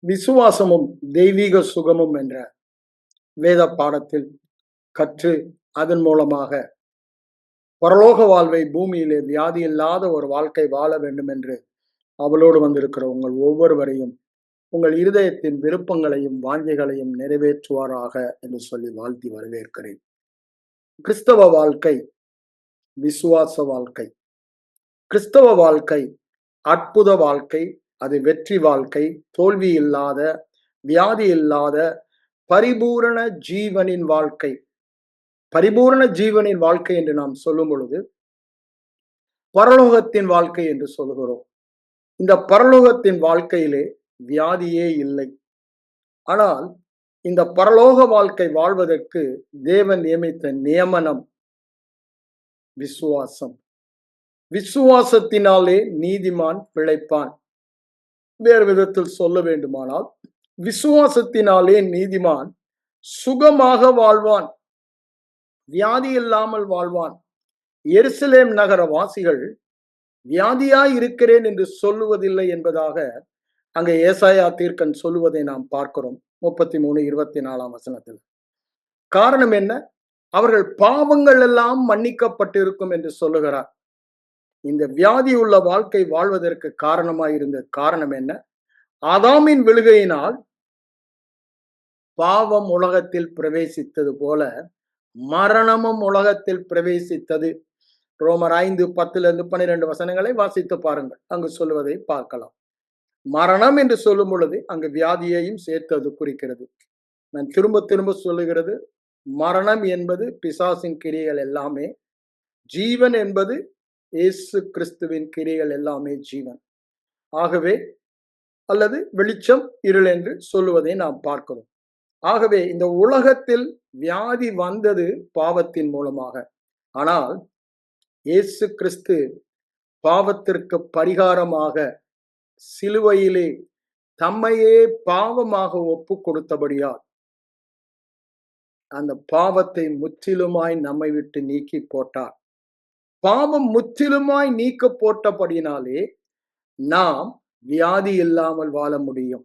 விசுவாசமும் தெய்வீக சுகமும் என்ற வேத பாடத்தில் கற்று அதன் மூலமாக பரலோக வாழ்வை பூமியிலே வியாதி இல்லாத ஒரு வாழ்க்கை வாழ வேண்டும் என்று அவளோடு வந்திருக்கிற உங்கள் ஒவ்வொருவரையும் உங்கள் இருதயத்தின் விருப்பங்களையும் வாஞ்சைகளையும் நிறைவேற்றுவாராக என்று சொல்லி வாழ்த்தி வரவேற்கிறேன். கிறிஸ்தவ வாழ்க்கை விசுவாச வாழ்க்கை. கிறிஸ்தவ வாழ்க்கை அற்புத வாழ்க்கை, அது வெற்றி வாழ்க்கை, தோல்வி இல்லாத, வியாதி இல்லாத பரிபூரண ஜீவனின் வாழ்க்கை. பரிபூரண ஜீவனின் வாழ்க்கை என்று நாம் சொல்லும் பொழுது பரலோகத்தின் வாழ்க்கை என்று சொல்கிறோம். இந்த பரலோகத்தின் வாழ்க்கையிலே வியாதியே இல்லை. ஆனால் இந்த பரலோக வாழ்க்கை வாழ்வதற்கு தேவன் நியமித்த நியமனம் விசுவாசம். விசுவாசத்தினாலே நீதிமான் பிழைப்பான். வேறு விதத்தில் சொல்ல வேண்டுமானால் விசுவாசத்தினாலே நீதிமான் சுகமாக வாழ்வான், வியாதி இல்லாமல் வாழ்வான். எருசலேம் நகர வாசிகள் வியாதியாய் இருக்கிறேன் என்று சொல்லுவதில்லை என்பதாக அங்கே ஏசாயா தீர்க்கன் சொல்லுவதை நாம் பார்க்கிறோம் 33:24 காரணம் என்ன? அவர்கள் பாவங்கள் எல்லாம் மன்னிக்கப்பட்டிருக்கும் என்று சொல்லுகிறார். இந்த வியாதி உள்ள வாழ்க்கை வாழ்வதற்கு காரணமாயிருந்த காரணம் என்ன? ஆதாமின் விழுகையினால் பாவம் உலகத்தில் பிரவேசித்தது போல மரணமும் உலகத்தில் பிரவேசித்தது. ரோமர் 5:10-12 வாசித்து பாருங்கள், அங்கு சொல்லுவதை பார்க்கலாம். மரணம் என்று சொல்லும் பொழுது அங்கு வியாதியையும் சேர்த்து அது குறிக்கிறது. நான் திரும்ப திரும்ப சொல்லுகிறது, மரணம் என்பது பிசாசின் கிரியைகள் எல்லாமே, ஜீவன் என்பது இயேசு கிறிஸ்துவின் கிரியைகள் எல்லாமே ஜீவன். ஆகவே அல்லது வெளிச்சம் இருள் என்று சொல்லுவதை நாம் பார்க்கிறோம். ஆகவே இந்த உலகத்தில் வியாதி வந்தது பாவத்தின் மூலமாக. ஆனால் இயேசு கிறிஸ்து பாவத்திற்கு பரிகாரமாக சிலுவையிலே தம்மையே பாவமாக ஒப்பு கொடுத்தபடியால் அந்த பாவத்தை முற்றிலுமாய் நம்மை விட்டு நீக்கி போட்டார். பாவம் முற்றிலுமாய் நீக்க போட்டபடினாலே நாம் வியாதி இல்லாமல் வாழ முடியும்.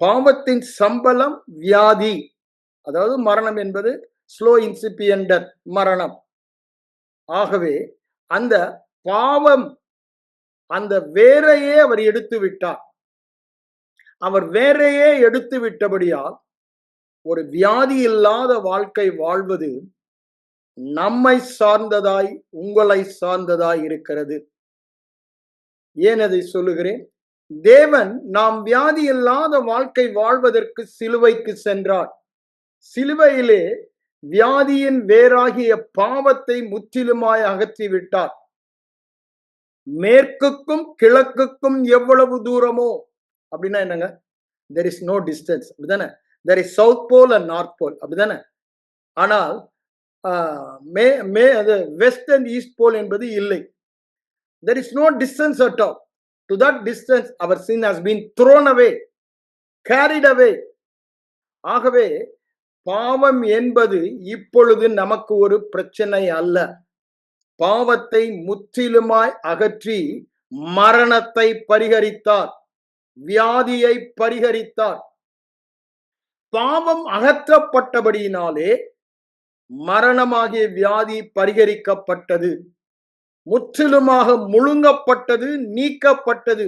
பாவத்தின் சம்பளம் வியாதி, அதாவது மரணம் என்பது ஸ்லோ இன்சிபியன்ட் டெத், மரணம். ஆகவே அந்த பாவம் அந்த வேரையே அவர் எடுத்து விட்டார். அவர் வேரையே எடுத்து விட்டபடியால் ஒரு வியாதி இல்லாத வாழ்க்கை வாழ்வது நம்மை சார்ந்ததாய், உங்களை சார்ந்ததாய் இருக்கிறது. ஏன் அதை சொல்லுகிறேன்? தேவன் நாம் வியாதி இல்லாத வாழ்க்கை வாழ்வதற்கு சிலுவைக்கு சென்றார். சிலுவையிலே வியாதியின் வேறாகிய பாவத்தை முற்றிலுமாய் அகற்றிவிட்டார். மேற்குக்கும் கிழக்குக்கும் எவ்வளவு தூரமோ அப்படின்னா என்னங்க? there is no distance, அப்படிதானே? there is south pole and north pole, அப்படிதானே? ஆனால் வெஸ்ட் அண்ட் ஈஸ்ட் போல் என்பது இல்லை. there is no distance at all. to that distance our sin has been thrown away, carried away. ஆகவே பாவம் என்பது இப்பொழுது நமக்கு ஒரு பிரச்சனை அல்ல. பாவத்தை முற்றிலுமாய் அகற்றி மரணத்தை பரிகரித்தார், வியாதியை பரிகரித்தார். பாவம் அகற்றப்பட்டபடியினாலே மரணமாகிய வியாதி பரிகரிக்கப்பட்டது, முற்றிலுமாக முழுங்கப்பட்டது, நீக்கப்பட்டது.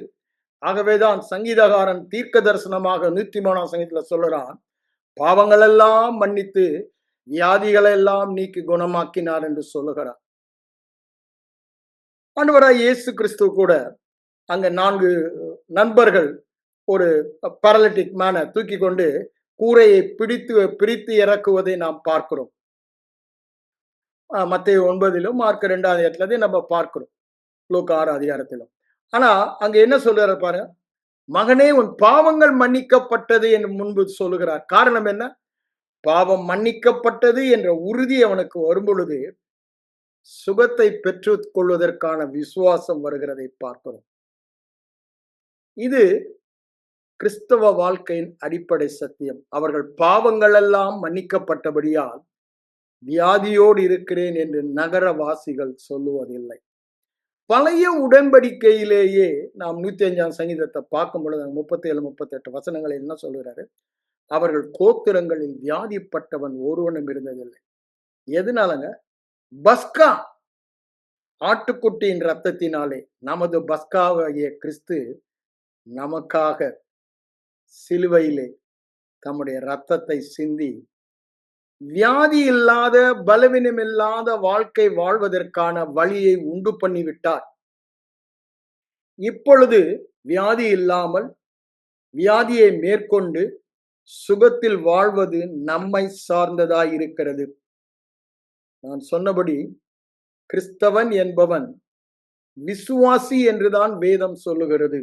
ஆகவேதான் சங்கீதகாரன் தீர்க்க தரிசனமாக 103ஆம் சங்கீதத்தில் சொல்லுறான், பாவங்கள் எல்லாம் மன்னித்து வியாதிகளை எல்லாம் நீக்கி குணமாக்கினார் என்று சொல்லுகிறார். ஆண்டவராய் இயேசு கிறிஸ்து கூட அங்க 4 நண்பர்கள் ஒரு பாராலிட்டிக் மேனை தூக்கி கொண்டு கூரையை பிரித்து இறக்குவதை நாம் பார்க்கிறோம். மத்தேயு 9 மார்க் 2 நம்ம பார்க்கிறோம், லூக்கா 6 ஆனா அங்க என்ன சொல்றாரு பாருங்க, மகனே உன் பாவங்கள் மன்னிக்கப்பட்டது என்று முன்பு சொல்லுகிறார். காரணம் என்ன? பாவம் மன்னிக்கப்பட்டது என்ற உறுதி அவனுக்கு வரும் பொழுது சுகத்தை பெற்றுக் கொள்வதற்கான விசுவாசம் வருகிறதை பார்க்கிறோம். இது கிறிஸ்தவ வாழ்க்கையின் அடிப்படை சத்தியம். அவர்கள் பாவங்கள் எல்லாம் மன்னிக்கப்பட்டபடியால் வியாதியோடு இருக்கிறேன் என்று நகரவாசிகள் சொல்லுவதில்லை. பழைய உடன்படிக்கையிலேயே நாம் 105ஆம் சங்கீதத்தை பார்க்கும் பொழுது 37, 38 வசனங்களில் என்ன சொல்கிறாரு? அவர்கள் கோத்திரங்களில் வியாதிப்பட்டவன் ஒருவனும் இருந்ததில்லை. எதனாலங்க? பஸ்கா ஆட்டுக்குட்டியின் ரத்தத்தினாலே நமது பஸ்காவாகிய கிறிஸ்து நமக்காக சிலுவையிலே தம்முடைய ரத்தத்தை சிந்தி வியாதி இல்லாத பலவீனம் இல்லாத வாழ்க்கை வாழ்வதற்கான வழியை உண்டு பண்ணிவிட்டார். இப்பொழுது வியாதி இல்லாமல் வியாதியை மேற்கொண்டு சுகத்தில் வாழ்வது நம்மை சார்ந்ததாய் இருக்கிறது. நான் சொன்னபடி கிறிஸ்தவன் என்பவன் விசுவாசி என்றுதான் வேதம் சொல்லுகிறது.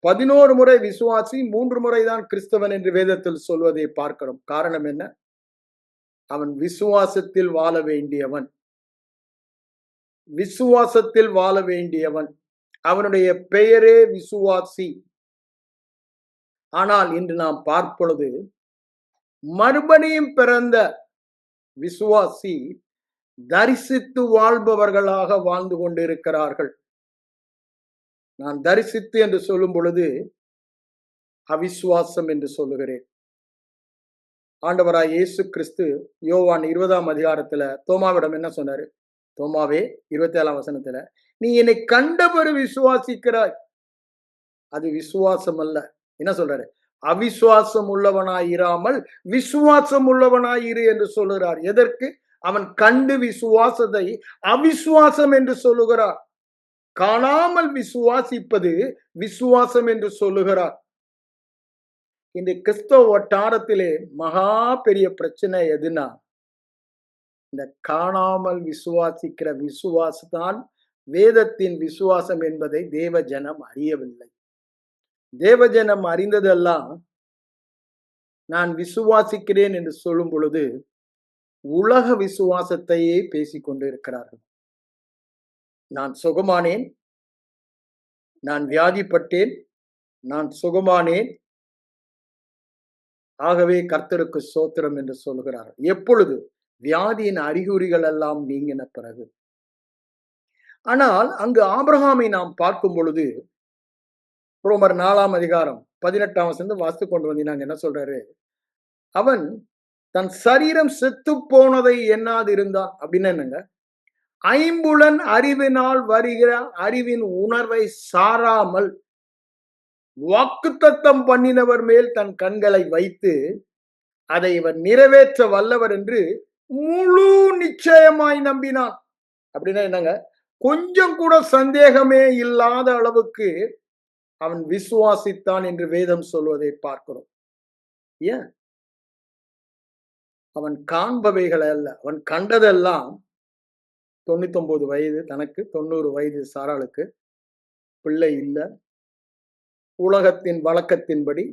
11 முறை விசுவாசி, 3 முறைதான் கிறிஸ்தவன் என்று வேதத்தில் சொல்வதை பார்க்கிறோம். காரணம் என்ன? அவன் விசுவாசத்தில் வாழ வேண்டியவன். விசுவாசத்தில் வாழ வேண்டியவன். அவனுடைய பெயரே விசுவாசி. ஆனால் இன்று நாம் பார்ப்பொழுது மறுபடியும் பிறந்த விசுவாசி தரிசித்து வாழ்பவர்களாக வாழ்ந்து கொண்டிருக்கிறார்கள். நான் தரிசித்து என்று சொல்லும் பொழுது அவிசுவாசம் என்று சொல்லுகிறேன். ஆண்டவராய் இயேசு கிறிஸ்து யோவான் 20ஆம் அதிகாரத்துல தோமாவிடம் என்ன சொன்னாரு? தோமாவே 27ஆம் வசனத்துல, நீ என்னை கண்டபரு விசுவாசிக்கிறாய். அது விசுவாசம் அல்ல. என்ன சொல்றாரு? அவிசுவாசம் உள்ளவனாய் இராமல் விசுவாசம் உள்ளவனாய் இரு என்று சொல்லுகிறார். எதற்கு? அவன் கண்டு விசுவாசத்தை அவிசுவாசம் என்று சொல்லுகிறார். காணாமல் விசுவாசிப்பது விசுவாசம் என்று சொல்லுகிறார். இந்த கிறிஸ்தவ வட்டாரத்திலே மகா பெரிய பிரச்சனை எதுனா, இந்த காணாமல் விசுவாசிக்கிற விசுவாசத்தான் வேதத்தின் விசுவாசம் என்பதை தேவஜனம் அறியவில்லை. தேவஜனம் அறிந்ததெல்லாம் நான் விசுவாசிக்கிறேன் என்று சொல்லும் பொழுது உலக விசுவாசத்தையே பேசிக்கொண்டு இருக்கிறார்கள். நான் சுகமானேன், நான் வியாதிப்பட்டேன், நான் சுகமானேன், ஆகவே கர்த்தருக்கு ஸ்தோத்திரம் என்று சொல்கிறார்கள். எப்பொழுது? வியாதியின் அறிகுறிகள் எல்லாம் நீங்கின பிறகு. ஆனால் அங்கு ஆபிரகாமை நாம் பார்க்கும் பொழுது ரோமர் 4ஆம் அதிகாரம் 18ஆம் வசனம் வாசித்து கொண்டு வந்தீங்க. என்ன சொல்றாரு? அவன் தன் சரீரம் செத்து போனதை எண்ணாது இருந்தான். அப்படின்னு என்னங்க? ஐம்புலன் அறிவினால் வருகிற அறிவின் உணர்வை சாராமல் வாக்குத்தத்தம் பண்ணினவர் மேல் தன் கண்களை வைத்து அதை இவர் நிறைவேற்ற வல்லவர் என்று முழு நிச்சயமாய் நம்பினான். அப்படின்னா என்னங்க? கொஞ்சம் கூட சந்தேகமே இல்லாத அளவுக்கு அவன் விசுவாசித்தான் என்று வேதம் சொல்வதை பார்க்கிறோம். ஏன்? அவன் காண்பவைகள் அல்ல, அவன் கண்டதெல்லாம் 99 வயது தனக்கு, 90 வயது சாராளுக்கு, பிள்ளை இல்லை, உலகத்தின் வழக்கத்தின்படி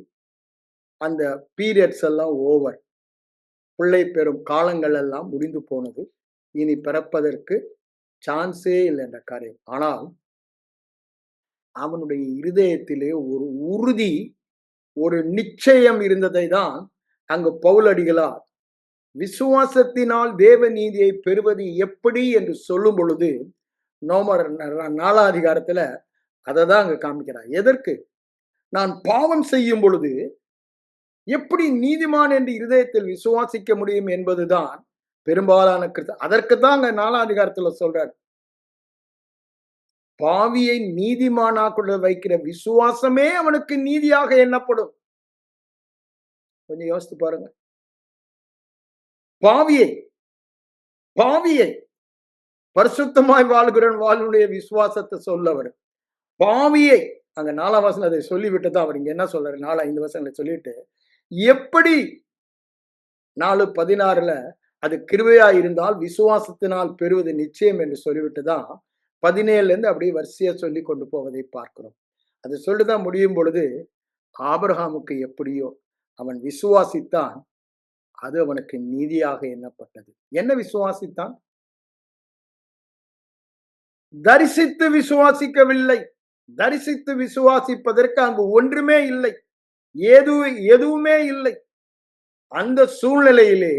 அந்த பீரியட்ஸ் எல்லாம் ஓவர், பிள்ளை பெறும் காலங்கள் எல்லாம் முடிந்து போனது, இனி பிறப்பதற்கு சான்ஸே இல்லை என்ற காரியம். ஆனால் அவனுடைய இருதயத்திலே ஒரு உறுதி, ஒரு நிச்சயம் இருந்ததை தான் அங்கு பவுலடிகளார் விசுவாசத்தினால் தேவ நீதியை பெறுவது எப்படி என்று சொல்லும் பொழுது ரோமர் 4ஆம் அதிகாரத்துல அதை தான் அங்க காமிக்கிறார். எதற்கு? நான் பாவம் செய்யும் பொழுது எப்படி நீதிமான் என்று இருதயத்தில் விசுவாசிக்க முடியும் என்பதுதான் பெரும்பாலான அதற்கு தான் அங்க 4ஆம் அதிகாரத்துல சொல்றார். பாவியை நீதிமானாக்குள்ள வைக்கிற விசுவாசமே அவனுக்கு நீதியாக எண்ணப்படும். கொஞ்சம் யோசித்து பாருங்க. பாவியை பரிசுத்தமாய் வாழ்கிறவன் வாழ்வுடைய விசுவாசத்தை சொல்லவர். பாவியை அங்க 4ஆம் வசனம் அதை சொல்லிவிட்டு தான் அவர் இங்க என்ன சொல்றாரு? 4-5 வசனங்களை சொல்லிட்டு எப்படி 4:16 அது கிருபையா இருந்தால் விசுவாசத்தினால் பெறுவது நிச்சயம் என்று சொல்லிவிட்டு தான் 17 அப்படியே வரிசையா சொல்லி கொண்டு போவதை பார்க்கிறோம். அதை சொல்லிதான் முடியும் பொழுது ஆபிரகாமுக்கு எப்படியோ அவன் விசுவாசித்தான், அது அவனுக்கு நீதியாக எண்ணப்பட்டது. என்ன விசுவாசித்தான்? தரிசித்து விசுவாசிக்கவில்லை. தரிசித்து விசுவாசிப்பதற்கு அங்கு ஒன்றுமே இல்லை, எதுவுமே இல்லை. அந்த சூழ்நிலையிலே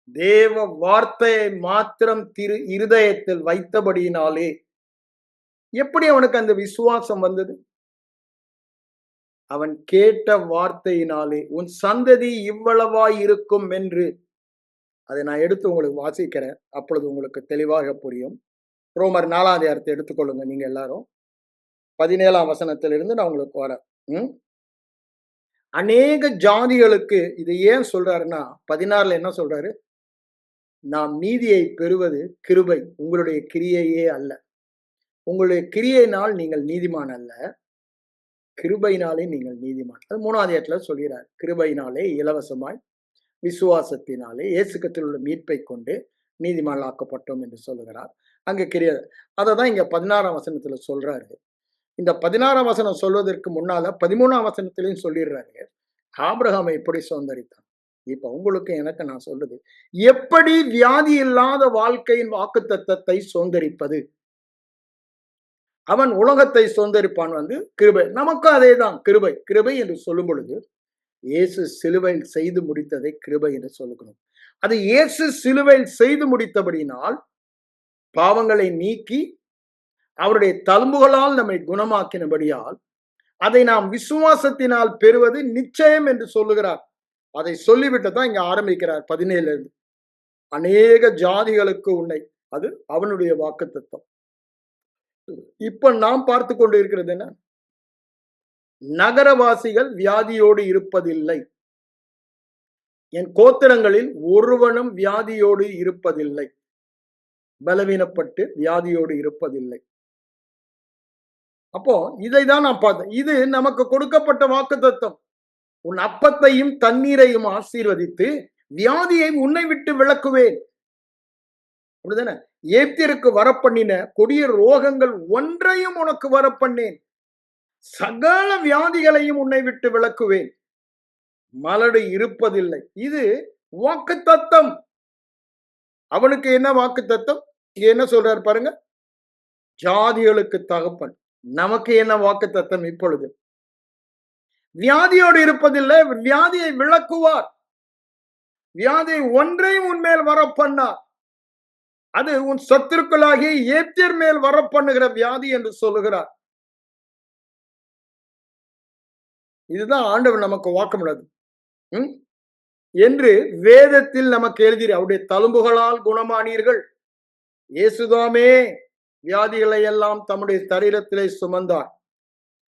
தேவ வார்த்தையை மாத்திரம் இருதயத்தில் வைத்தபடியினாலே எப்படி அவனுக்கு அந்த விசுவாசம் வந்தது? அவன் கேட்ட வார்த்தையினாலே உன் சந்ததி இவ்வளவாய் இருக்கும் என்று. அதை நான் எடுத்து உங்களுக்கு வாசிக்கிறேன், அப்பொழுது உங்களுக்கு தெளிவாக புரியும். ரோமர் 4ஆம் அதிகாரத்தை எடுத்துக்கொள்ளுங்க நீங்க எல்லாரும். 17ஆம் வசனத்திலிருந்து நான் உங்களுக்கு வரேன். அநேக ஜாதிகளுக்கு இது ஏன் சொல்றாருன்னா 16ல என்ன சொல்றாரு? நாம் நீதியை பெறுவது கிருபை, உங்களுடைய கிரியையே அல்ல. உங்களுடைய கிரியையினால் நீங்கள் நீதிமான் அல்ல, கிருபையினாலே நீங்கள் நீதிமான். அது 3ஆம் அதிகாரத்துல சொல்கிறார். கிருபையினாலே இலவசமாய் விசுவாசத்தினாலே இயேசு கிறிஸ்துவில் உள்ள மீட்பை கொண்டு நீதிமான் ஆக்கப்பட்டோம் என்று சொல்லுகிறார். அங்க கிரியை அதை தான் இங்க 16ஆம் வசனத்துல சொல்றாரு. இந்த 16ஆம் வசனம் சொல்வதற்கு முன்னால 13ஆம் வசனத்திலையும் சொல்லிடுறாரு, ஆபிரகாமை எப்படி சுதந்தரித்தான். இப்ப உங்களுக்கு எனக்கு நான் சொல்றது, எப்படி வியாதி இல்லாத வாழ்க்கையின் வாக்குத்தத்தத்தை சுதந்தரிப்பது? அவன் உலகத்தை சுதந்தரிப்பான் கிருபை. நமக்கும் அதே தான் கிருபை. கிருபை என்று சொல்லும் பொழுது இயேசு சிலுவையில் செய்து முடித்ததை கிருபை என்று சொல்லுகிறோம். அது இயேசு சிலுவையில் செய்து முடித்தபடியினால் பாவங்களை நீக்கி அவருடைய தழும்புகளால் நம்மை குணமாக்கினபடியால் அதை நாம் விசுவாசத்தினால் பெறுவது நிச்சயம் என்று சொல்லுகிறார். அதை சொல்லிவிட்டு தான் இங்க ஆரம்பிக்கிறார் 17 இருந்து. அநேக ஜாதிகளுக்கு உன்னை, அது அவனுடைய வாக்குத்தத்தம். இப்ப நாம் பார்த்து கொண்டு இருக்கிறது என்ன? நகரவாசிகள் வியாதியோடு இருப்பதில்லை. என் கோத்திரங்களில் ஒருவனும் வியாதியோடு இருப்பதில்லை, பலவீனப்பட்டு வியாதியோடு இருப்பதில்லை. அப்போ இதைதான் நான் பார்த்தேன். இது நமக்கு கொடுக்கப்பட்ட வாக்குத்தத்தம். உன் அப்பத்தையும் தண்ணீரையும் ஆசீர்வதித்து வியாதியை உன்னை விட்டு விலக்குவேன். அப்படிதானே? ஏப்திற்கு வரப்பண்ணின கொடிய ரோகங்கள் ஒன்றையும் உனக்கு வரப்பண்ணேன், சகல வியாதிகளையும் உன்னை விட்டு விலக்குவேன், மலடு இருப்பதில்லை. இது வாக்குத்தத்தம். அவனுக்கு என்ன வாக்குத்தத்தம்? இங்க என்ன சொல்றாரு பாருங்க, ஜாதிகளுக்கு தகப்பன். நமக்கு என்ன வாக்குத்தத்தம்? இப்பொழுது வியாதியோடு இருப்பதில்லை, வியாதியை விளக்குவார். வியாதியை ஒன்றையும் உன்மேல் வரப்பண்ணார். அது உன் சத்துருக்களாகிய ஏப்தியர் மேல் வரப்பண்ணுகிற வியாதி என்று சொல்லுகிறார். இதுதான் ஆண்டவர் நமக்கு வாக்குமுள்ளது என்று வேதத்தில் நமக்கு எழுதி, அவருடைய தழும்புகளால் குணமானீர்கள். இயேசுதாமே வியாதிகளை எல்லாம் தம்முடைய சரீரத்திலே சுமந்தார்,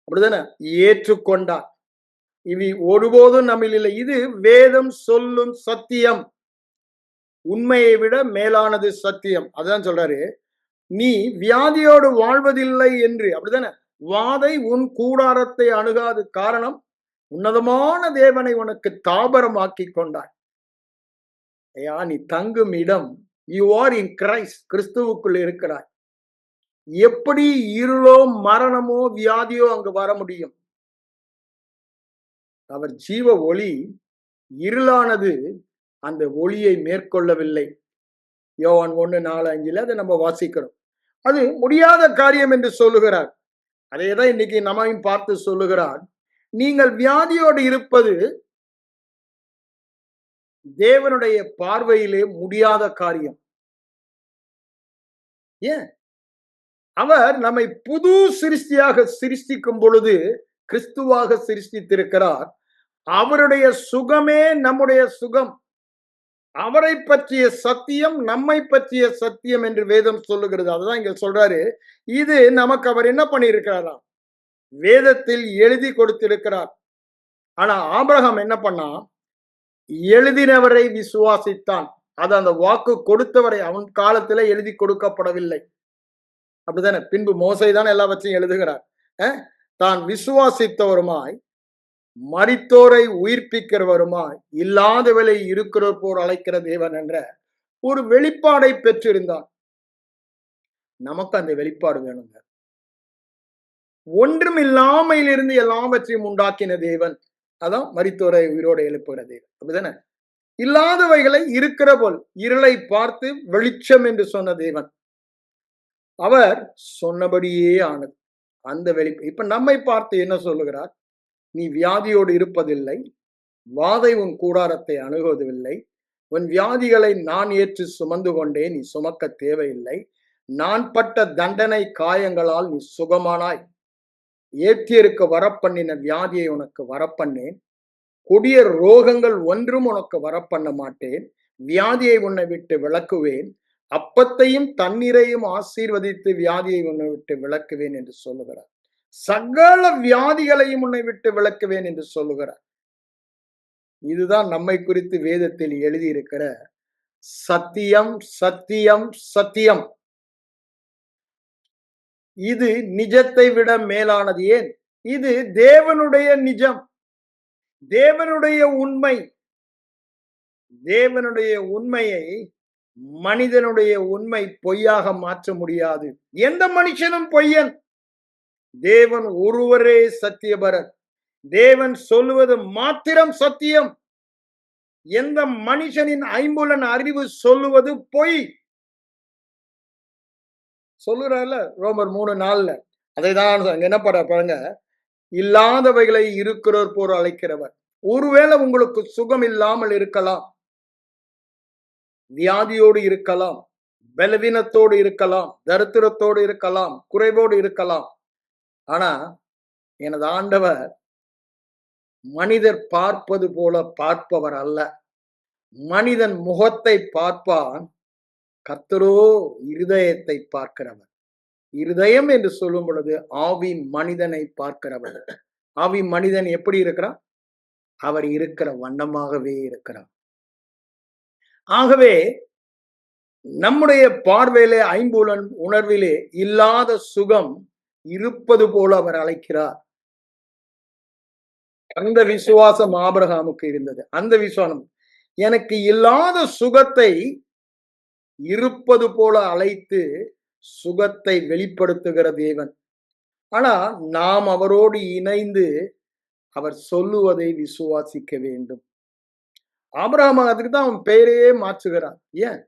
அப்படிதானே? ஏற்றுக்கொண்டார். இவை ஒருபோதும் நம்மில் இல்லை. இது வேதம் சொல்லும் சத்தியம். உண்மையை விட மேலானது சத்தியம். அதான் சொல்றாரு, நீ வியாதியோடு வாழ்வதில்லை என்று. அப்படிதானே? வாதை உன் கூடாரத்தை அணுகாது. காரணம், உன்னதமான தேவனை உனக்கு தாபரமாக்கி கொண்டாய். ஐயா, நீ தங்கும் இடம், யூ ஆர் இன் கிரைஸ்ட், கிறிஸ்துவுக்குள் இருக்கிறாய். எப்படி இருளோ மரணமோ வியாதியோ அங்கு வர முடியும்? அவர் ஜீவ ஒளி, இருளானது அந்த ஒளியை மேற்கொள்ளவில்லை. யோவான் 1:4-5 அதை நம்ம வாசிக்கிறோம். அது முடியாத காரியம் என்று சொல்லுகிறார். அதையதான் இன்னைக்கு நம்மையும் பார்த்து சொல்லுகிறார், நீங்கள் வியாதியோடு இருப்பது தேவனுடைய பார்வையிலே முடியாத காரியம். ஏன்? அவர் நம்மை புது சிருஷ்டியாக சிருஷ்டிக்கும் பொழுது கிறிஸ்துவாக சிருஷ்டித்திருக்கிறார். அவருடைய சுகமே நம்முடைய சுகம். அவரை பற்றிய சத்தியம் நம்மை பற்றிய சத்தியம் என்று வேதம் சொல்லுகிறது. அதுதான் இங்க சொல்றாரு. இது நமக்கு அவர் என்ன பண்ணியிருக்கிறாரா? வேதத்தில் எழுதி கொடுத்திருக்கிறார். ஆனா ஆபிரகாம் என்ன பண்ணா? எழுதினவரை விசுவாசித்தான். அது அந்த வாக்கு கொடுத்தவரை அவன் காலத்துல எழுதி கொடுக்கப்படவில்லை, அப்படித்தானே? பின்பு மோசே தான் எல்லாவற்றையும் எழுதுகிறார். தான் விசுவாசித்தவருமாய், மரித்தோரை உயிர்ப்பிக்கிறவருமாய், இல்லாதவளை இருக்கிற போர் அழைக்கிற தேவன் என்ற ஒரு வெளிப்பாடை பெற்றிருந்தார். நமக்கு அந்த வெளிப்பாடு வேணுங்க. ஒன்றும் இல்லாமையிலிருந்து எல்லாவற்றையும் உண்டாக்கின தேவன், அதான் மரித்தோரை உயிரோடு எழுப்புகிற தேவன், அப்படிதானே? இல்லாதவைகளை இருக்கிற போல், இருளை பார்த்து வெளிச்சம் என்று சொன்ன தேவன். அவர் சொன்னபடியே ஆனது அந்த வெளிப்பு. இப்ப நம்மை பார்த்து என்ன சொல்லுகிறார்? நீ வியாதியோடு இருப்பதில்லை, வாதை உன் கூடாரத்தை அணுகுவதில்லை, உன் வியாதிகளை நான் ஏற்று சுமந்து கொண்டேன், நீ சுமக்க தேவையில்லை. நான் பட்ட தண்டனை காயங்களால் நீ சுகமானாய். ஏத்தியருக்கு வரப்பண்ணின வியாதியை உனக்கு வரப்பண்ணேன். கொடிய ரோகங்கள் ஒன்றும் உனக்கு வரப்பண்ண மாட்டேன். வியாதியை உன்னை விட்டு விலக்குவேன். அப்பத்தையும் தண்ணீரையும் ஆசீர்வதித்து வியாதியை உன்னை விட்டு விலக்குவேன் என்று சொல்லுகிறார். சகல வியாதிகளையும் உன்னை விட்டு விலக்குவேன் என்று சொல்லுகிறார். இதுதான் நம்மை குறித்து வேதத்தில் எழுதியிருக்கிற சத்தியம், சத்தியம், சத்தியம். இது நிஜத்தை விட மேலானது. ஏன்? இது தேவனுடைய நிஜம், தேவனுடைய உண்மை. தேவனுடைய உண்மையை மனிதனுடைய உண்மை பொய்யாக மாற்ற முடியாது. எந்த மனுஷனும் பொய்யன். தேவன் ஒருவரே சத்தியபரர். தேவன் சொல்லுவது மாத்திரம் சத்தியம். எந்த மனுஷனின் ஐம்புலன் அறிவு சொல்லுவது பொய். சொல்லுறாருல ரோமர் 3:4. அதை தான் என்ன பாருங்க, இல்லாதவைகளை இருக்கிறோர் போர் அழைக்கிறவர். ஒருவேளை உங்களுக்கு சுகம் இல்லாமல் இருக்கலாம், வியாதியோடு இருக்கலாம், பலவீனத்தோடு இருக்கலாம், தரித்திரத்தோடு இருக்கலாம், குறைவோடு இருக்கலாம். ஆனா எனது ஆண்டவர் மனிதர் பார்ப்பது போல பார்ப்பவர் அல்ல. மனிதன் முகத்தை பார்ப்பான், கர்த்தரோ இருதயத்தை பார்க்கிறவர். இருதயம் என்று சொல்லும் பொழுது ஆவி மனிதனை பார்க்கிறவர். ஆவி மனிதன் எப்படி இருக்கிறான்? அவர் இருக்கிற வண்ணமாகவே இருக்கிறார். ஆகவே நம்முடைய பார்வையிலே ஐம்புலன் உணர்விலே இல்லாத சுகம் இருப்பது போல அவர் அழைக்கிறார். அந்த விசுவாசம் ஆபிரகாமுக்கு இருந்தது. அந்த விசுவாசம் எனக்கு இல்லாத சுகத்தை இருப்பது போல அழைத்து சுகத்தை வெளிப்படுத்துகிற தேவன். ஆனா நாம் அவரோடு இணைந்து அவர் சொல்லுவதை விசுவாசிக்க வேண்டும். ஆபிரகாம் அதுக்கு தான் அவன் பெயரையே மாற்றுகிறான். ஏன்?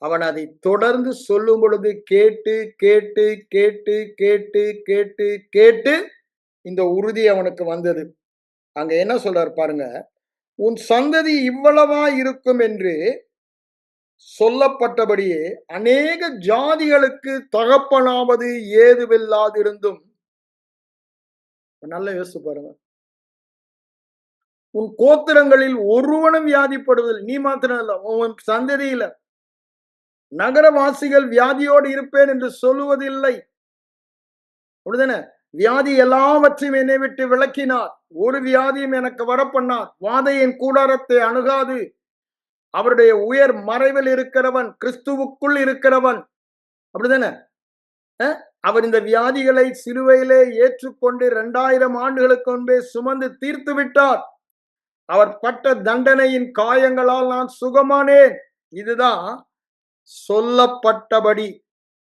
அவன் அதை தொடர்ந்து சொல்லும் பொழுது கேட்டு கேட்டு கேட்டு கேட்டு கேட்டு கேட்டு இந்த உறுதி அவனுக்கு வந்தது. அங்க என்ன சொல்றாரு பாருங்க, உன் சந்ததி இவ்வளவா இருக்கும் என்று சொல்லப்பட்டபடியே அநேக ஜாதிகளுக்கு தகப்பனாவது ஏதுவில்லாதிருந்தும். நல்ல யோசிச்சு பாருங்க, உன் கோத்திரங்களில் ஒருவனும் வியாதிப்படுவதில்லை. நீ மாத்திரம் இல்ல, உன் சந்ததியில நகரவாசிகள் வியாதியோடு இருப்பேன் என்று சொல்லுவதில்லை. அப்படிதானே? வியாதி எல்லாவற்றையும் என்னை விட்டு விலக்கினார், ஒரு வியாதியும் எனக்கு வரப்பண்ணார். வாதையின் கூடாரத்தை அணுகாது. அவருடைய உயர் மறைவில் இருக்கிறவன், கிறிஸ்துவுக்குள் இருக்கிறவன். அப்படிதானே? அவர் இந்த வியாதிகளை சிலுவையிலே ஏற்றுக்கொண்டு 2000 ஆண்டுகளுக்கு முன்பே சுமந்து தீர்த்து விட்டார். அவர் பட்ட தண்டனையின் காயங்களால் நான் சுகமானேன். இதுதான் சொல்லப்பட்டபடி.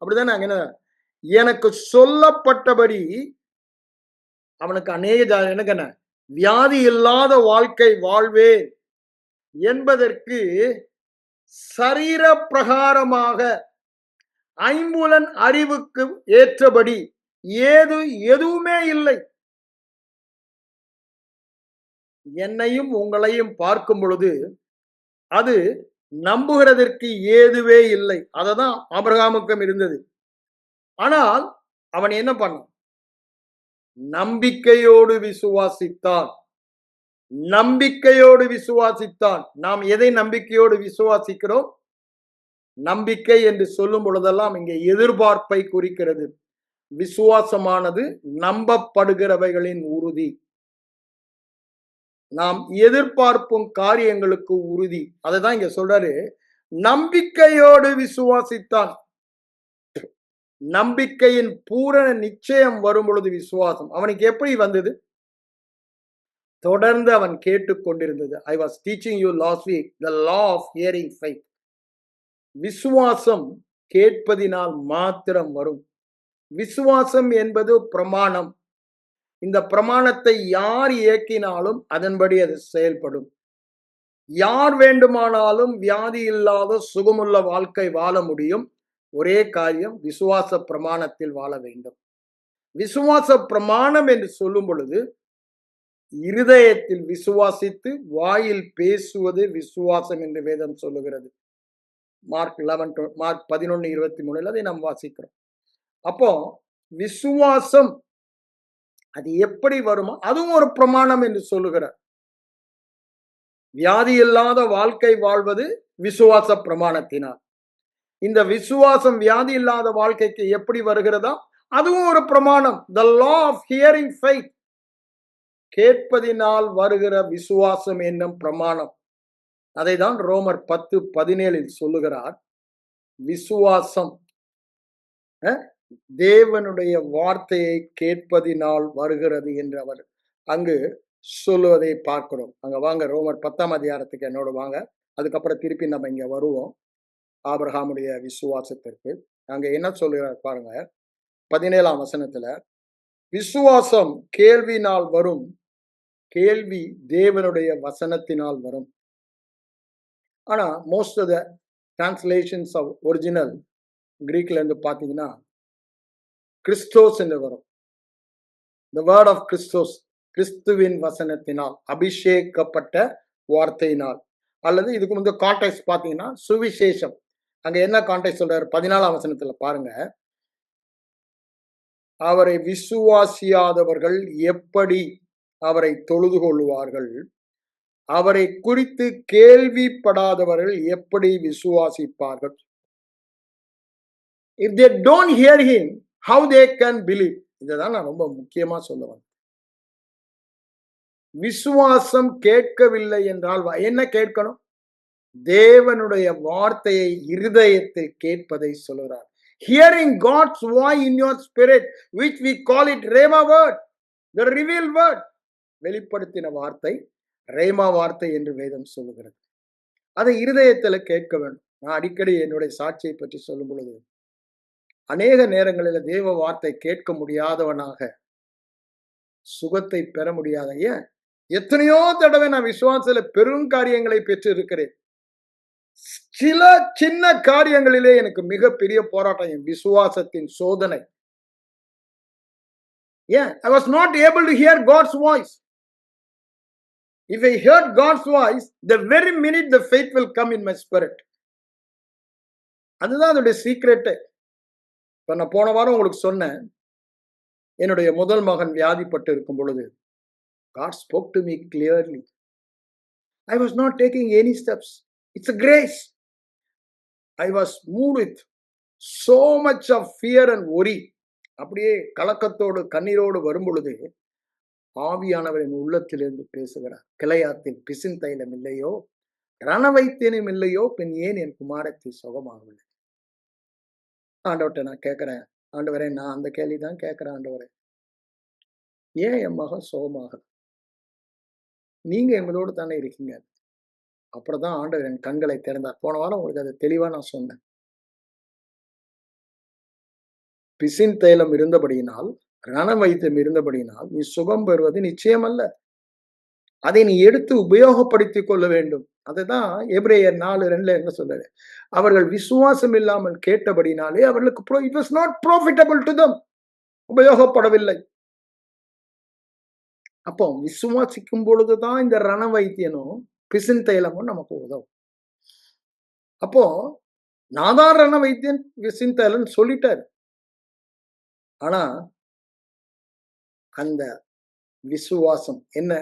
அப்படிதானே? எனக்கு சொல்லப்பட்டபடி அவனுக்கு அநேக எனக்கு என்ன வியாதி இல்லாத வாழ்க்கை வாழ்வேன் என்பதற்கு சரீர பிரகாரமாக ஐம்புலன் அறிவுக்கு ஏற்றபடி எதுவுமே இல்லை. என்னையும் உங்களையும் பார்க்கும் பொழுது அது நம்புகிறதற்கு ஏதுவே இல்லை. அததான் ஆபிரகாமுக்கும் இருந்தது. ஆனால் அவன் என்ன பண்ணான்? நம்பிக்கையோடு விசுவாசித்தான். நம்பிக்கையோடு விசுவாசித்தான். நாம் எதை நம்பிக்கையோடு விசுவாசிக்கிறோம்? நம்பிக்கை என்று சொல்லும் பொழுதெல்லாம் இங்கே எதிர்பார்ப்பை குறிக்கிறது. விசுவாசமானது நம்பப்படுகிறவைகளின் உறுதி. நாம் எதிர்பார்ப்பும் காரியங்களுக்கு உறுதி. அதைதான் இங்க சொல்றாரு, நம்பிக்கையோடு விசுவாசித்தான். நம்பிக்கையின் பூரண நிச்சயம் வரும் பொழுது விசுவாசம் அவனுக்கு எப்படி வந்தது? தொடர்ந்து அவன் கேட்டுக்கொண்டிருந்தது. I was teaching you last week the law of hearing faith. விசுவாசம் கேட்பதினால் மாத்திரம் வரும். விசுவாசம் என்பது பிரமாணம். இந்த பிரமாணத்தை யார் இயக்கினாலும் அதன்படி அது செயல்படும். யார் வேண்டுமானாலும் வியாதி இல்லாத சுகமுள்ள வாழ்க்கை வாழ முடியும். ஒரே காரியம், விசுவாச பிரமாணத்தில் வாழ வேண்டும். விசுவாச பிரமாணம் என்று சொல்லும் பொழுது இருதயத்தில் விசுவாசித்து வாயில் பேசுவது விசுவாசம் என்று வேதம் சொல்லுகிறது. மார்க் 11:23 அதை நாம் வாசிக்கிறோம். அப்போ விசுவாசம் அது எப்படி வருமோ அதுவும் ஒரு பிரமாணம் என்று சொல்லுகிறார். வியாதி இல்லாத வாழ்க்கை வாழ்வது விசுவாச பிரமாணத்தினால். இந்த விசுவாசம் வியாதி இல்லாத வாழ்க்கைக்கு எப்படி வருகிறதா, அதுவும் ஒரு பிரமாணம். The law of hearing faith, கேட்பதினால் வருகிற விசுவாசம் என்னும் பிரமாணம். அதைதான் ரோமர் 10:17 சொல்லுகிறார். விசுவாசம் தேவனுடைய வார்த்தையை கேட்பதினால் வருகிறது என்று அவர் அங்கு சொல்லுவதை பார்க்கிறோம். அங்க வாங்க, ரோமர் 10ஆம் அதிகாரத்துக்கு என்னோட வாங்க. அதுக்கப்புறம் திருப்பி நம்ம இங்க வருவோம் ஆபிரகாமுடைய விசுவாசத்திற்கு. அங்க என்ன சொல்லுகிறார் பாருங்க, 17ஆம் வசனத்துல, விசுவாசம் கேள்வினால் வரும், கேள்வி தேவனுடைய வசனத்தினால் வரும். ஆனா most of the translations of original கிரீக்ல இருந்து பாத்தீங்கன்னா கிறிஸ்டோஸ் என்று வரும். The word of Christos, கிறிஸ்துவின் வசனத்தினால், அபிஷேகப்பட்ட வார்த்தையினால். அல்லது இதுக்கு முந்தைய கான்டெக்ஸ்ட் பாத்தீங்கன்னா சுவிசேஷம். அங்க என்ன கான்டெக்ஸ்ட் சொல்றாரு 14ஆம் வசனத்துல பாருங்க, அவரை விசுவாசியாதவர்கள் எப்படி அவரை தொழுது கொள்வார்கள், அவரை குறித்து கேள்விப்படாதவர்கள் எப்படி விசுவாசிப்பார்கள். If they don't hear him, how they can believe? இதுதான் நான் ரொம்ப முக்கியமா சொல்லுவேன். விசுவாசம் கேட்கவில்லை என்றால் என்ன கேட்கணும்? தேவனுடைய வார்த்தையை இருதயத்தில் கேட்பதை சொல்கிறார். Hearing God's voice in your spirit, which we call it Rhema word, the revealed word. வெளிப்படுத்தின வார்த்தை ரேமா வார்த்தை என்று வேதம் சொல்லுகிறது. அதை இருதயத்தில் கேட்க வேண்டும். நான் அடிக்கடி என்னுடைய சாட்சியை பற்றி சொல்லும் பொழுது, அநேக நேரங்களில் தேவ வார்த்தை கேட்க முடியாதவனாக, சுகத்தை பெற முடியாத, ஏன் எத்தனையோ தடவை நான் விசுவாசத்துல பெரும் காரியங்களை பெற்று இருக்கிறேன். சில சின்ன காரியங்களிலே எனக்கு மிகப்பெரிய போராட்டம், என் விசுவாசத்தின் சோதனை. ஏன்? I was not able to hear God's voice. If I heard God's voice, the very minute the faith will come in my spirit. அதுதான் அதோடைய சீக்ரெட். இப்ப நான் போன வாரம் உங்களுக்கு சொன்னேன், என்னுடைய முதல் மகன் வியாதிப்பட்டு இருக்கும் பொழுது God spoke to me clearly. I was not taking any steps. It's a grace. I was moved with so much of fear and worry. அப்படியே கலக்கத்தோடு கண்ணீரோடு வரும் பொழுது ஆவியானவரின் உள்ளத்திலிருந்து பேசுகிறார். கிளையாத்தில் பிசின் தைலம் இல்லையோ, ரணவைத்தியனும் இல்லையோ, பின் ஏன் என் குமாரத்தை சுகமாகவில்லை? ஆண்டவர்கிட்ட நான் கேட்கிறேன், ஆண்டவரே, நான் அந்த கேள்விதான் கேட்கிறேன், ஆண்டவரே, ஏன் என் மகன் சுகமாக? நீங்க எங்களோடு தானே இருக்கீங்க. அப்புறம்தான் ஆண்டவர் என் கண்களை திறந்தார். போன வாரம் உங்களுக்கு அதை தெளிவா நான் சொன்னேன். பிசின் தைலம் இருந்தபடியினால், ரண வைத்தியம் இருந்தபடியினால் நீ சுகம் பெறுவது நிச்சயம் அல்ல. அதை நீ எடுத்து உபயோகப்படுத்திக் கொள்ள வேண்டும். அதுதான் எபிரேயர் 4:2 என்ன சொல்றாரு, அவர்கள் விசுவாசம் இல்லாமல் கேட்டபடினாலே அவர்களுக்கு it was not profitable to them, உபயோகப்படவில்லை. அப்போ விசுவாசிக்கும் பொழுதுதான் இந்த ரண வைத்தியனும் பிசின் தைலமும் நமக்கு உதவும். அப்போ நாதான் ரண வைத்தியன் பிசின் தைலம் சொல்லிட்டாரு. ஆனா அந்த விசுவாசம் என்ன?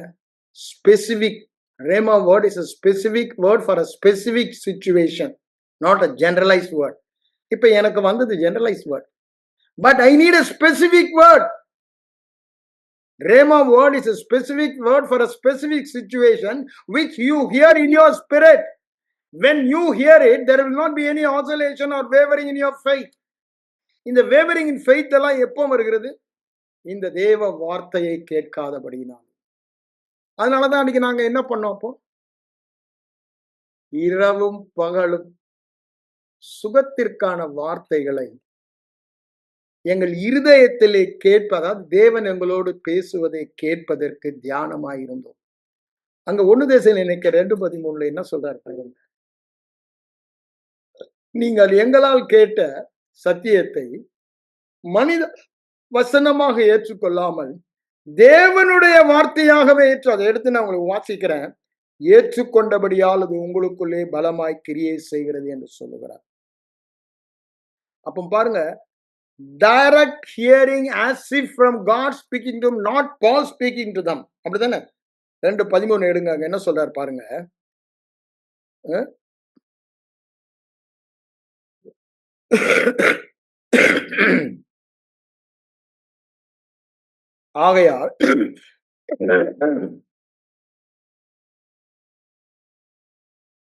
Specific. Rhema word is a specific word for a specific situation, not a generalized word. இப்ப எனக்கு வந்தது generalized word, but I need a specific word. Rhema word is a specific word for a specific situation which you hear in your spirit. When you hear it, there will not be any oscillation or wavering in your faith. இந்த wavering in faith எல்லாம் எப்போ வருகிறது? இந்த தேவ வார்த்தையை கேட்காதபடியினால். அதனாலதான் அன்னைக்கு நாங்க என்ன பண்ணோம், அப்போ இரவும் பகலும் சுகத்திற்கான வார்த்தைகளை எங்கள் இருதயத்திலே கேட்பதால் தேவன் எங்களோடு பேசுவதை கேட்பதற்கு தியானமாயிருந்தோம். அங்க 1 தெசலோனிக்கேயர் 2:13 என்ன சொல்றாரு? நீங்கள் எங்களால் கேட்ட சத்தியத்தை மனித வசனமாக ஏற்றுக்கொள்ளாமல் தேவனுடைய வார்த்தையாகவே ஏற்று, அதை எடுத்து நான் உங்களுக்கு வாசிக்கிறேன். ஏற்றுக்கொண்டபடியால் அது உங்களுக்குள்ளே பலமாய் கிரியை செய்கிறது என்று சொல்லுகிறார். அப்போ பாருங்க, direct hearing as if from God speaking to them, not Paul speaking to them. அப்படிதானே? 2:13 எடுங்க. அங்க என்ன சொல்றாரு பாருங்க. ஆகையால்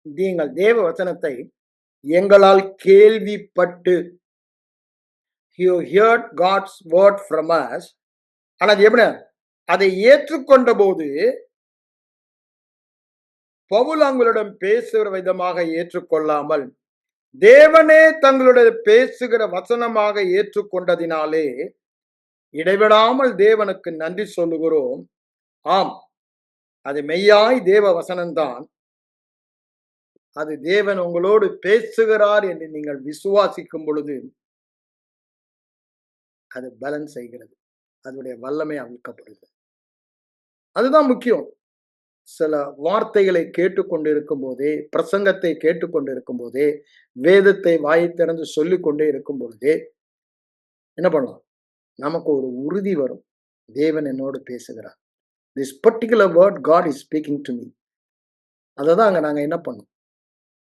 நீங்கள் தேவ வசனத்தை எங்களால் கேள்விப்பட்டு, you heard God's word from us. ஆனா அது எப்படி? அதை ஏற்றுக்கொண்ட போது பவுல் அவங்களிடம் பேசுகிற விதமாக ஏற்றுக்கொள்ளாமல் தேவனே தங்களுடைய பேசுகிற வசனமாக ஏற்றுக்கொண்டதினாலே இடைவிடாமல் தேவனுக்கு நன்றி சொல்லுகிறோம். ஆம், அது மெய்யாய் தேவ வசனம்தான். அது தேவன் உங்களோடு பேசுகிறார் என்று நீங்கள் விசுவாசிக்கும் பொழுது அது பலன் செய்கிறது. அதனுடைய வல்லமை அவிழ்க்கப்படுகிறது. அதுதான் முக்கியம். சில வார்த்தைகளை கேட்டுக்கொண்டிருக்கும் போதே, பிரசங்கத்தை கேட்டுக்கொண்டிருக்கும் போதே, வேதத்தை வாயை திறந்து சொல்லிக் கொண்டே இருக்கும் பொழுதே என்ன பண்ணலாம்? நமக்கு ஒரு உறுதி வரும். தேவன் என்னோடு பேசுகிறார். This particular word God is speaking to me. அததான் அங்க நாங்க என்ன பண்ணோம்?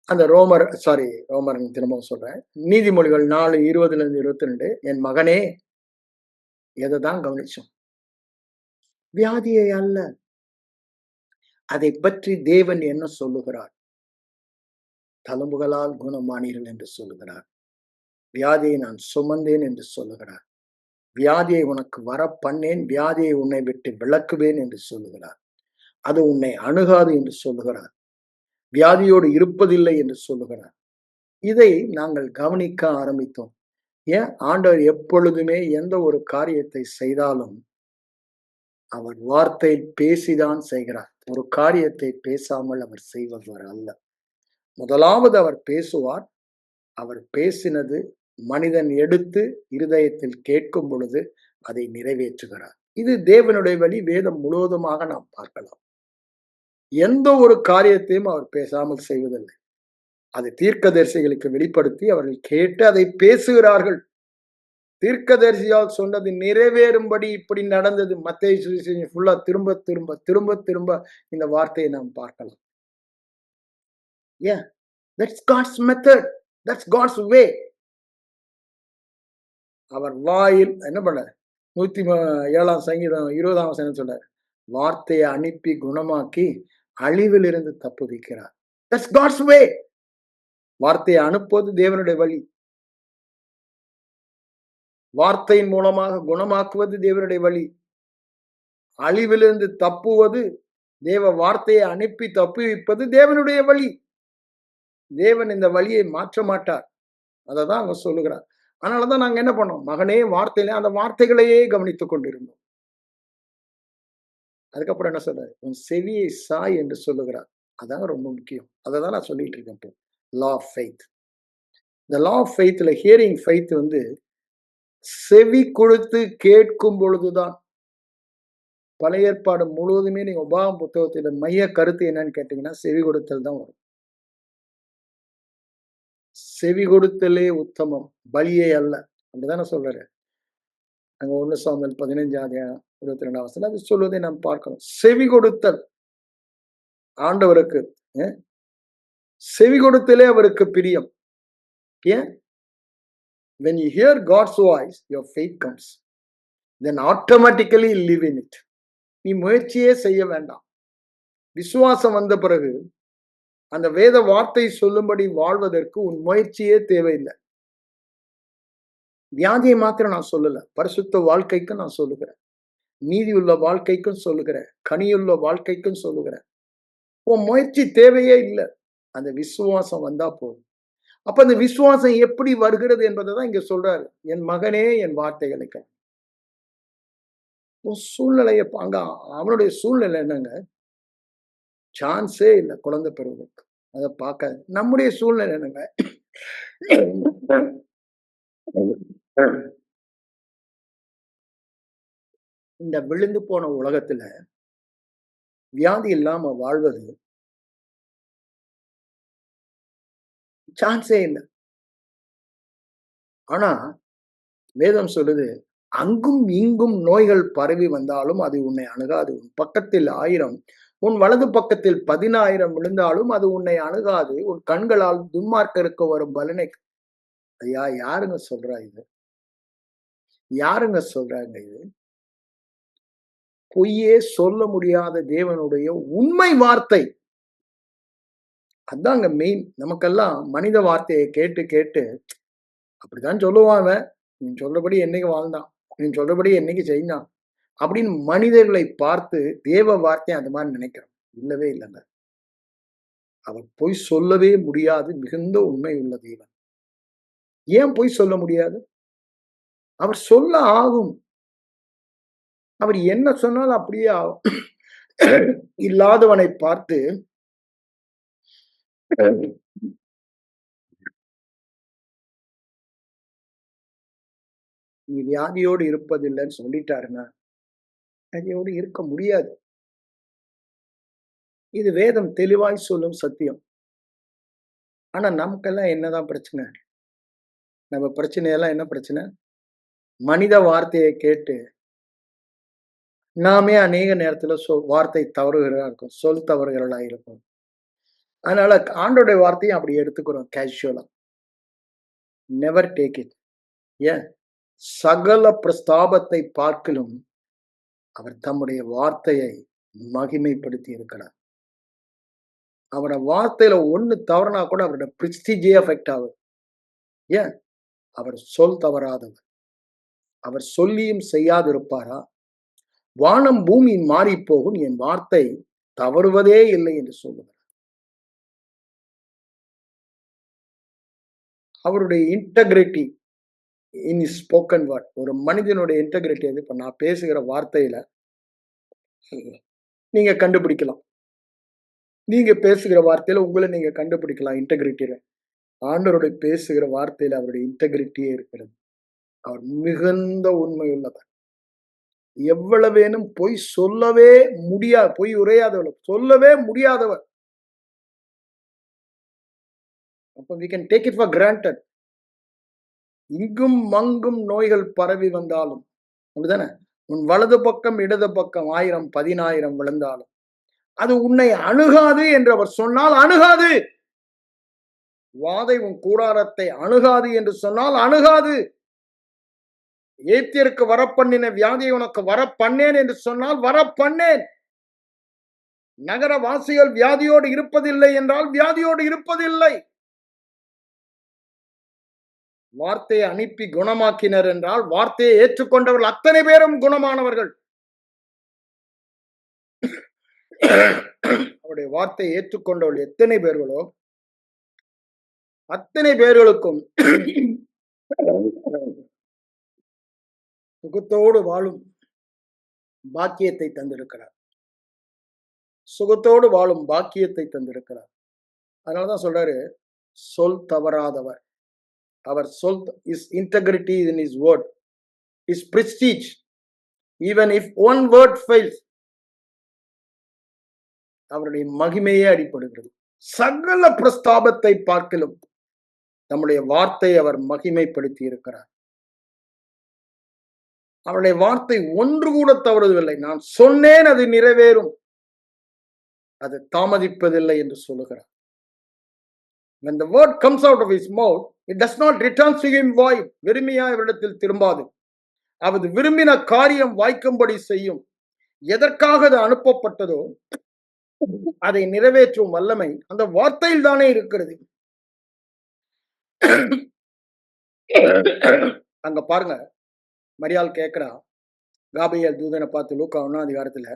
அந்த ரோமர் திரும்பவும் சொல்றேன். நீதிமொழிகள் 4:20-22, என் மகனே, எதைதான் கவனிச்சோம்? வியாதியை அல்ல, அதை பற்றி தேவன் என்ன சொல்லுகிறார்? தழும்புகளால் குணமானீர்கள் என்று சொல்லுகிறார். வியாதியை நான் சுமந்தேன் என்று சொல்லுகிறார். வியாதியை உனக்கு வர பண்ணேன், வியாதியை உன்னை விட்டு விலக்குவேன் என்று சொல்லுகிறார். அது உன்னை அணுகாது என்று சொல்லுகிறார். வியாதியோடு இருப்பதில்லை என்று சொல்லுகிறார். இதை நாங்கள் கவனிக்க ஆரம்பித்தோம். ஏன்? ஆண்டவர் எப்பொழுதுமே எந்த ஒரு காரியத்தை செய்தாலும் அவர் வார்த்தை பேசிதான் செய்கிறார். ஒரு காரியத்தை பேசாமல் அவர் செய்வவர் அல்ல. முதலாவது அவர் பேசுவார். அவர் பேசினது மனிதன் எடுத்து இருதயத்தில் கேட்கும் பொழுது அதை நிறைவேற்றுகிறார். இது தேவனுடைய வழி. வேதம் முழுவதுமாக நாம் பார்க்கலாம். எந்த ஒரு காரியத்தையும் அவர் பேசாமல் செய்வதில்லை. அதை தீர்க்கதரிசிகளுக்கு வெளிப்படுத்தி அவர்கள் கேட்டு அதை பேசுகிறார்கள். தீர்க்கதரிசியால் சொன்னது நிறைவேறும்படி இப்படி நடந்தது. மத்தேயு சுவிசேஷம் ஃபுல்லா திரும்ப திரும்ப திரும்ப திரும்ப இந்த வார்த்தையை நாம் பார்க்கலாம். Yeah, that's God's method. That's God's way. அவர் வாயில் என்ன பண்ணார்? 107 சங்கீதம் 20 வசனம் சொல்றார். வார்த்தையை அனுப்பி குணமாக்கி அழிவில் இருந்து தப்புவிக்கிறார். That's God's way. வார்த்தையை அனுப்புவது தேவனுடைய வழி. வார்த்தையின் மூலமாக குணமாக்குவது தேவனுடைய வழி. அழிவிலிருந்து தப்புவது, தேவ வார்த்தையை அனுப்பி தப்புவிப்பது தேவனுடைய வழி. தேவன் இந்த வழியை மாற்ற மாட்டார். அததான் அவங்க சொல்லுகிறார். அதனாலதான் நாங்க என்ன பண்ணோம்? மகனே, வார்த்தையில அந்த வார்த்தைகளையே கவனித்துக் கொண்டிருந்தோம். அதுக்கப்புறம் என்ன சொல்றாரு? உன் செவியை சாய் என்று சொல்லுகிறார். அதாங்க ரொம்ப முக்கியம். அததான் நான் சொல்லிட்டு இருக்கேன் இப்போ. Law of faith. இந்த லா ஆஃப் ஃபெய்த்ல ஹியரிங் ஃபெய்த் வந்து செவி கொடுத்து கேட்கும் பொழுதுதான். பழைய ஏற்பாடு முழுவதுமே நீங்க உபாகம் புத்தகத்தில மைய கருத்து என்னன்னு கேட்டீங்கன்னா செவி கொடுத்தல் தான் வரும். செவி கொடுத்தலே உத்தமம், பலியே அல்ல. அப்படிதானே சொல்றாரு. அங்க 1 சாமுவேல் 15:22 அது சொல்வதை நாம் பார்க்கிறோம். செவி கொடுத்தல் ஆண்டவருக்கு, செவி கொடுத்தலே அவருக்கு பிரியம். ஏன்? when you hear God's voice, your faith comes. Then automatically live in it. நீ முயற்சியே செய்ய வேண்டாம். விசுவாசம் வந்த பிறகு அந்த வேத வார்த்தை சொல்லும்படி வாழ்வதற்கு உன் முயற்சியே தேவையில்லை. வியாதியை மாத்திரம் நான் சொல்லல, பரிசுத்த வாழ்க்கைக்கும் நான் சொல்லுகிறேன். நீதியுள்ள வாழ்க்கைக்கும் சொல்லுகிறேன். கனியுள்ள வாழ்க்கைக்கும் சொல்லுகிறேன். உன் முயற்சி தேவையே இல்லை. அந்த விசுவாசம் வந்தா போதும். அப்ப அந்த விசுவாசம் எப்படி வருகிறது என்பதை தான் இங்க சொல்றாரு. என் மகனே, என் வார்த்தைகளை கேள். உன் சூழ்நிலையை அங்க அவனுடைய சூழ்நிலை என்னங்க? சான்ஸே இல்லை குழந்தை பெறுவதற்கு. அதை பார்க்க நம்முடைய சூழ்நிலை என்னங்க? இந்த விழுந்து போன உலகத்துல வியாதி இல்லாம வாழ்வது சான்ஸே இல்லை. ஆனா வேதம் சொல்லுது, அங்கும் இங்கும் நோய்கள் பரவி வந்தாலும் அது உன்னை அணுகாது. உன் பக்கத்தில் 1000, உன் வலது பக்கத்தில் 10,000 விழுந்தாலும் அது உன்னை அணுகாது. உன் கண்களால் துன்மார்க்கருக்கு வரும் பலனை. ஐயா, யாருங்க சொல்றா இது? யாருங்க சொல்றாங்க இது? பொய்யே சொல்ல முடியாத தேவனுடைய உண்மை வார்த்தை. அதாங்க மெயின். நமக்கெல்லாம் மனித வார்த்தையை கேட்டு கேட்டு அப்படித்தான் சொல்லுவான் அவன். நீ சொல்றபடி என்னைக்கு வாழ்ந்தான், நீ சொல்றபடி என்னைக்கு செய்தான் அப்படின்னு மனிதர்களை பார்த்து தேவ வார்த்தை அந்த மாதிரி நினைக்கிறோம். இல்லவே இல்லைங்க. அவர் பொய் சொல்லவே முடியாது. மிகுந்த உண்மை உள்ள தேவன். ஏன் பொய் சொல்ல முடியாது? அவர் சொல்ல ஆகும். அவர் என்ன சொன்னாலும் அப்படியே ஆகும். இல்லாதவனை பார்த்து நீ வியாதியோடு இருப்பதில்லைன்னு சொல்லிட்டாருன்னா வியாதியோடு இருக்க முடியாது. இது வேதம் தெளிவாய் சொல்லும் சத்தியம். ஆனா நமக்கெல்லாம் என்னதான் பிரச்சனை? நம்ம பிரச்சனையெல்லாம் என்ன பிரச்சனை? மனித வார்த்தையை கேட்டு நாமே அநேக நேரத்துல வார்த்தை தவறுகிறதா இருக்கும், சொல் தவறுகளா இருக்கும். அதனால ஆண்டோடைய வார்த்தையும் அப்படி எடுத்துக்கிறோம் கேஷுவலா. Never take it. ஏன்? சகல பிரஸ்தாபத்தை பார்க்கிலும் அவர் தம்முடைய வார்த்தையை மகிமைப்படுத்தி இருக்கிறார். அவரோட வார்த்தையில ஒண்ணு தவறுனா கூட அவரோட பிரெஸ்டீஜே அஃபெக்ட் ஆகுது. ஏன்? அவர் சொல் தவறாதவர். அவர் சொல்லியும் செய்யாதிருப்பாரா? வானம் பூமி மாறி போகும், என் வார்த்தை தவறுவதே இல்லை என்று சொல்லுகிறார். அவருடைய இன்டெகிரிட்டி இன் ஸ்போக்கன் வேர்ட். ஒரு மனிதனுடைய இன்டெகிரிட்டி வந்து இப்ப நான் பேசுகிற வார்த்தையில நீங்க கண்டுபிடிக்கலாம். நீங்க பேசுகிற வார்த்தையில உங்களை நீங்க கண்டுபிடிக்கலாம் இன்டெகிரிட்டியில. ஆண்டவருடைய பேசுகிற வார்த்தையில அவருடைய இன்டெகிரிட்டியே இருக்கிறது. அவர் மிகுந்த உண்மை உள்ளவர். எவ்வளவேனும் பொய் சொல்லவே முடியாது. பொய் உரையாதவர், சொல்லவே முடியாதவர். அப்ப we can take it for granted. இங்கும் மங்கும் நோய்கள் பரவி வந்தாலும் அப்படிதானே? உன் வலது பக்கம் இடது பக்கம் 1000 10,000 விழுந்தாலும் அது உன்னை அணுகாது என்று அவர் சொன்னால் அணுகாது. வாதை உன் கூடாரத்தை அணுகாது என்று சொன்னால் அணுகாது. ஏத்தியருக்கு வரப்பண்ணின வியாதியை உனக்கு வரப்பண்ணேன் என்று சொன்னால் வரப்பண்ணேன். நகரவாசிகள் வியாதியோடு இருப்பதில்லை என்றால் வியாதியோடு இருப்பதில்லை. வார்த்தையை அனுப்பி குணமாக்கினர் என்றால் வார்த்தையை ஏற்றுக்கொண்டவர்கள் அத்தனை பேரும் குணமானவர்கள். அவருடைய வார்த்தையை ஏற்றுக்கொண்டவர்கள் எத்தனை பேர்களோ அத்தனை பேர்களுக்கும் சுகத்தோடு வாழும் பாக்கியத்தை தந்திருக்கிறார். சுகத்தோடு வாழும் பாக்கியத்தை தந்திருக்கிறார். அதனாலதான் சொல்றாரு, சொல் தவறாதவர். அவர் சொல் is integrity in his word, his prestige. Even if one word fails, அவருடைய மகிமையே அடிபடுகிறது. சகல பிரஸ்தாபத்தை பார்க்கிலும் நம்முடைய வார்த்தை அவர் மகிமைப்படுத்தி இருக்கிறார். அவருடைய வார்த்தை ஒன்று கூட தவறுவதில்லை. நான் சொன்னேன் அது நிறைவேறும், அது தாமதிப்பதில்லை என்று சொல்லுகிறார். When the word comes out of his mouth, it does not return to him void. வெறுமையாய் அவரிடத்தில் திரும்பாது. அது விரும்பின காரியம் வாய்க்கும்படி செய்யும். எதற்காக அது அனுப்பப்பட்டதோ அதை நிறைவேற்றும் வல்லமை அந்த வார்த்தையில் தானே இருக்கிறது. அங்க பாருங்க, மரியாள் கேட்கிறா, காபிரியேல் தூதனை பார்த்து லூக்கா 1ஆம் அதிகாரத்துல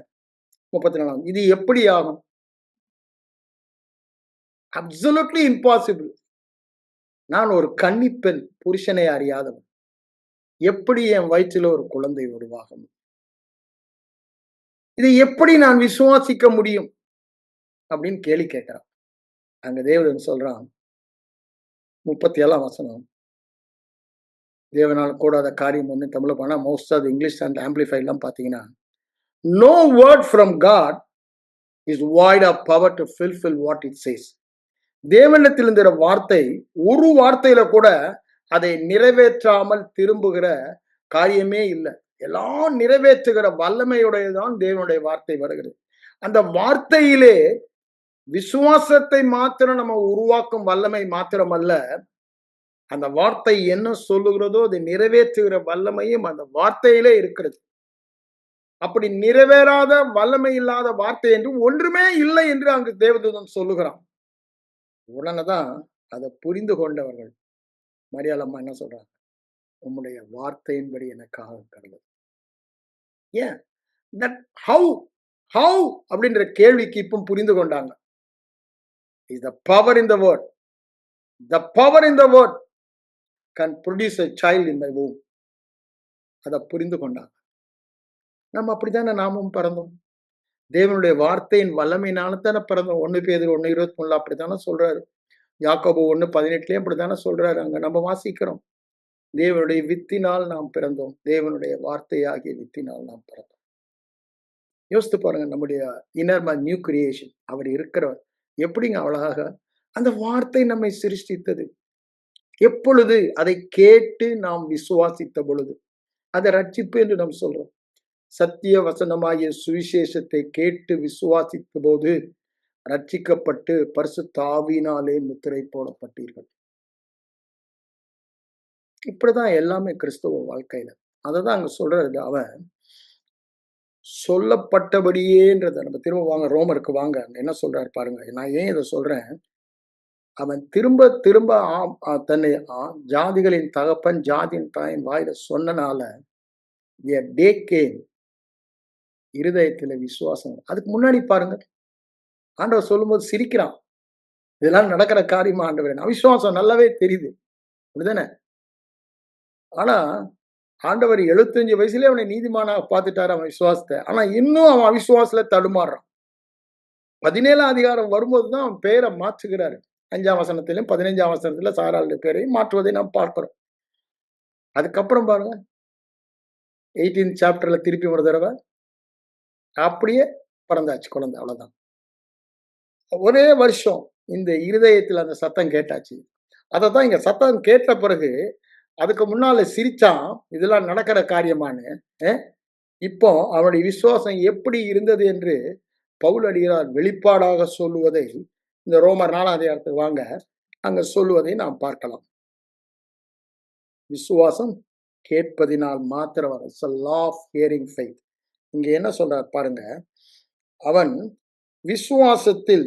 34, இது எப்படி ஆகும்? Absolutely impossible. நான் ஒரு கன்னிப்பெண், புருஷனை அறியாதவன், எப்படி என் வயிற்றில் ஒரு குழந்தை உருவாகும்? இதை எப்படி நான் விசுவாசிக்க முடியும் அப்படின்னு கேள்வி கேட்கிறான். அங்க தேவன் சொல்றான், 37ஆம் வசனம், தேவனால் கூடாத காரியம் ஒன்று தமிழ்ல போனா மோஸ்ட் ஆஃப் இங்கிலீஷ் அண்ட் ஆம்பிளிஃபைட்லாம் பார்த்தீங்கன்னா, no word from God is void of power to fulfil what it says. தேவனிடத்தில் இருந்த வார்த்தை ஒரு வார்த்தையில கூட அதை நிறைவேற்றாமல் திரும்புகிற காரியமே இல்லை. எல்லாம் நிறைவேற்றுகிற வல்லமையுடையதான் தேவனுடைய வார்த்தை வருகிறது. அந்த வார்த்தையிலே விசுவாசத்தை மாத்திரம் நம்ம உருவாக்கும் வல்லமை மாத்திரம் அல்ல, அந்த வார்த்தை என்ன சொல்லுகிறதோ அதை நிறைவேற்றுகிற வல்லமையும் அந்த வார்த்தையிலே இருக்கிறது. அப்படி நிறைவேறாத வல்லமை இல்லாத வார்த்தை என்று ஒன்றுமே இல்லை என்று அங்கு தேவதூதன் சொல்லுகிறான். உடனேதான் அதை புரிந்து கொண்டவர்கள் மரியாள் அம்மா என்ன சொல்றாங்க, உம்முடைய வார்த்தையின்படி எனக்காக கருது. ஏன் தட் ஹவு அப்படின்ற கேள்விக்கு இப்போ புரிந்து கொண்டாங்க. Is the power in the word. The power in the word can produce a child in my womb. அதை புரிந்து கொண்டாங்க. நம்ம அப்படித்தானே நாமும் பிறந்தோம். தேவனுடைய வார்த்தையின் வல்லமையினால தானே பிறந்தோம். 1 பேதுரு 1:23 அப்படித்தானே சொல்றாரு. யாக்கோபு 1:18 அப்படித்தானே சொல்றாரு. அங்க நம்ம வாசிக்கிறோம், தேவனுடைய வித்தினால் நாம் பிறந்தோம், தேவனுடைய வார்த்தையாகிய வித்தினால் நாம் பிறந்தோம். யோசித்து பாருங்க, நம்முடைய இன்னர் மேன், நியூ கிரியேஷன், அவர் இருக்கிறவர் எப்படிங்க அழகாக அந்த வார்த்தை நம்மை சிருஷ்டித்தது. எப்பொழுது அதை கேட்டு நாம் விசுவாசித்த பொழுது அதை ரட்சிப்பு என்று நாம் சொல்றோம். சத்திய வசனமாகிய சுவிசேஷத்தை கேட்டு விசுவாசித்த போது ரட்சிக்கப்பட்டு பரிசுத்த ஆவியினாலே முத்திரை போடப்பட்டீர்கள். இப்படிதான் எல்லாமே கிறிஸ்தவ வாழ்க்கையில. அததான் அங்க சொல்றது. அவன் சொல்லப்பட்டபடியேன்றத நம்ம திரும்ப வாங்க, ரோமருக்கு வாங்க, அங்க என்ன சொல்றாரு பாருங்க. நான் ஏன் இதை சொல்றேன், அவன் திரும்ப திரும்ப தன்னை ஜாதிகளின் தகப்பன் ஜாதியின் தாயின் வாயில சொன்னனால டே கேம், இருதயத்துல விசுவாசம். அதுக்கு முன்னாடி பாருங்க, ஆண்டவர் சொல்லும்போது சிரிக்கிறான். இதெல்லாம் நடக்கிற காரியமா ஆண்டவர்? அவிசுவாசம் நல்லாவே தெரியுது, அப்படிதானே? ஆனா ஆண்டவர் 75 வயசுலயே அவனை நீதிமானா பார்த்துட்டாரு அவன் விசுவாசத்தை. ஆனா இன்னும் அவன் அவிசுவாசத்துல தடுமாறுறான். 17ஆம் அதிகாரம் வரும்போதுதான் அவன் பெயரை மாற்றுகிறாரு. 5ஆம் வசனத்திலும் 15ஆம் வசனத்துல சாராளுடைய பேரையும் மாற்றுவதை நாம் பார்க்கிறோம். அதுக்கப்புறம் பாருங்க, 18th சாப்டர்ல திருப்பி ஒரு தடவை அப்படியே பிறந்தாச்சு குழந்தை. அவ்வளவுதான். ஒரே வருஷம் இந்த இருதயத்தில் அந்த சத்தம் கேட்டாச்சு. அதைத்தான் இங்க சத்தம் கேட்ட பிறகு அதுக்கு முன்னால சிரிச்சான், இதெல்லாம் நடக்கிற காரியமானு. இப்போ அவனுடைய விசுவாசம் எப்படி இருந்தது என்று பவுல் அடிகளார் வெளிப்பாடாக சொல்லுவதை இந்த ரோமர் 4ஆம் அதிகாரத்துக்கு வாங்க, அங்க சொல்லுவதை நாம் பார்க்கலாம். விசுவாசம் கேட்பதினால் மாத்திரம் வரும். It's a law of hearing faith. இங்க என்ன சொல்றார் பாருங்க, அவன் விசுவாசத்தில்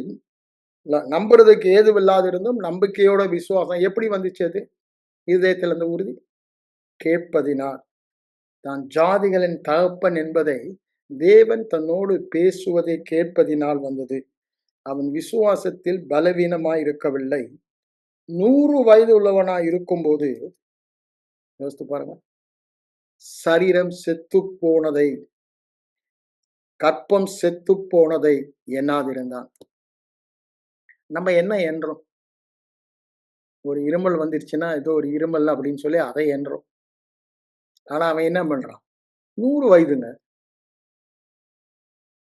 நம்புறதுக்கு ஏதுவில்லாது இருந்தும் நம்பிக்கையோட விசுவாசம் எப்படி வந்துச்சு? அது இதயத்தில் அந்த உறுதி. கேட்பதினால், தான் ஜாதிகளின் தகப்பன் என்பதை தேவன் தன்னோடு பேசுவதை கேட்பதினால் வந்தது. அவன் விசுவாசத்தில் பலவீனமாய் இருக்கவில்லை. 100 வயது உள்ளவனாய் இருக்கும்போது, யோசித்து பாருங்க, சரீரம் செத்து போனதை, கற்பம் செத்து போனதை எண்ணாதிருந்தான். நம்ம என்ன எண்றோம்? ஒரு இருமல் வந்துருச்சுன்னா ஏதோ ஒரு இருமல் அப்படின்னு சொல்லி அதை எண்றோம். ஆனா அவன் என்ன பண்றான்? 100 வயதுங்க,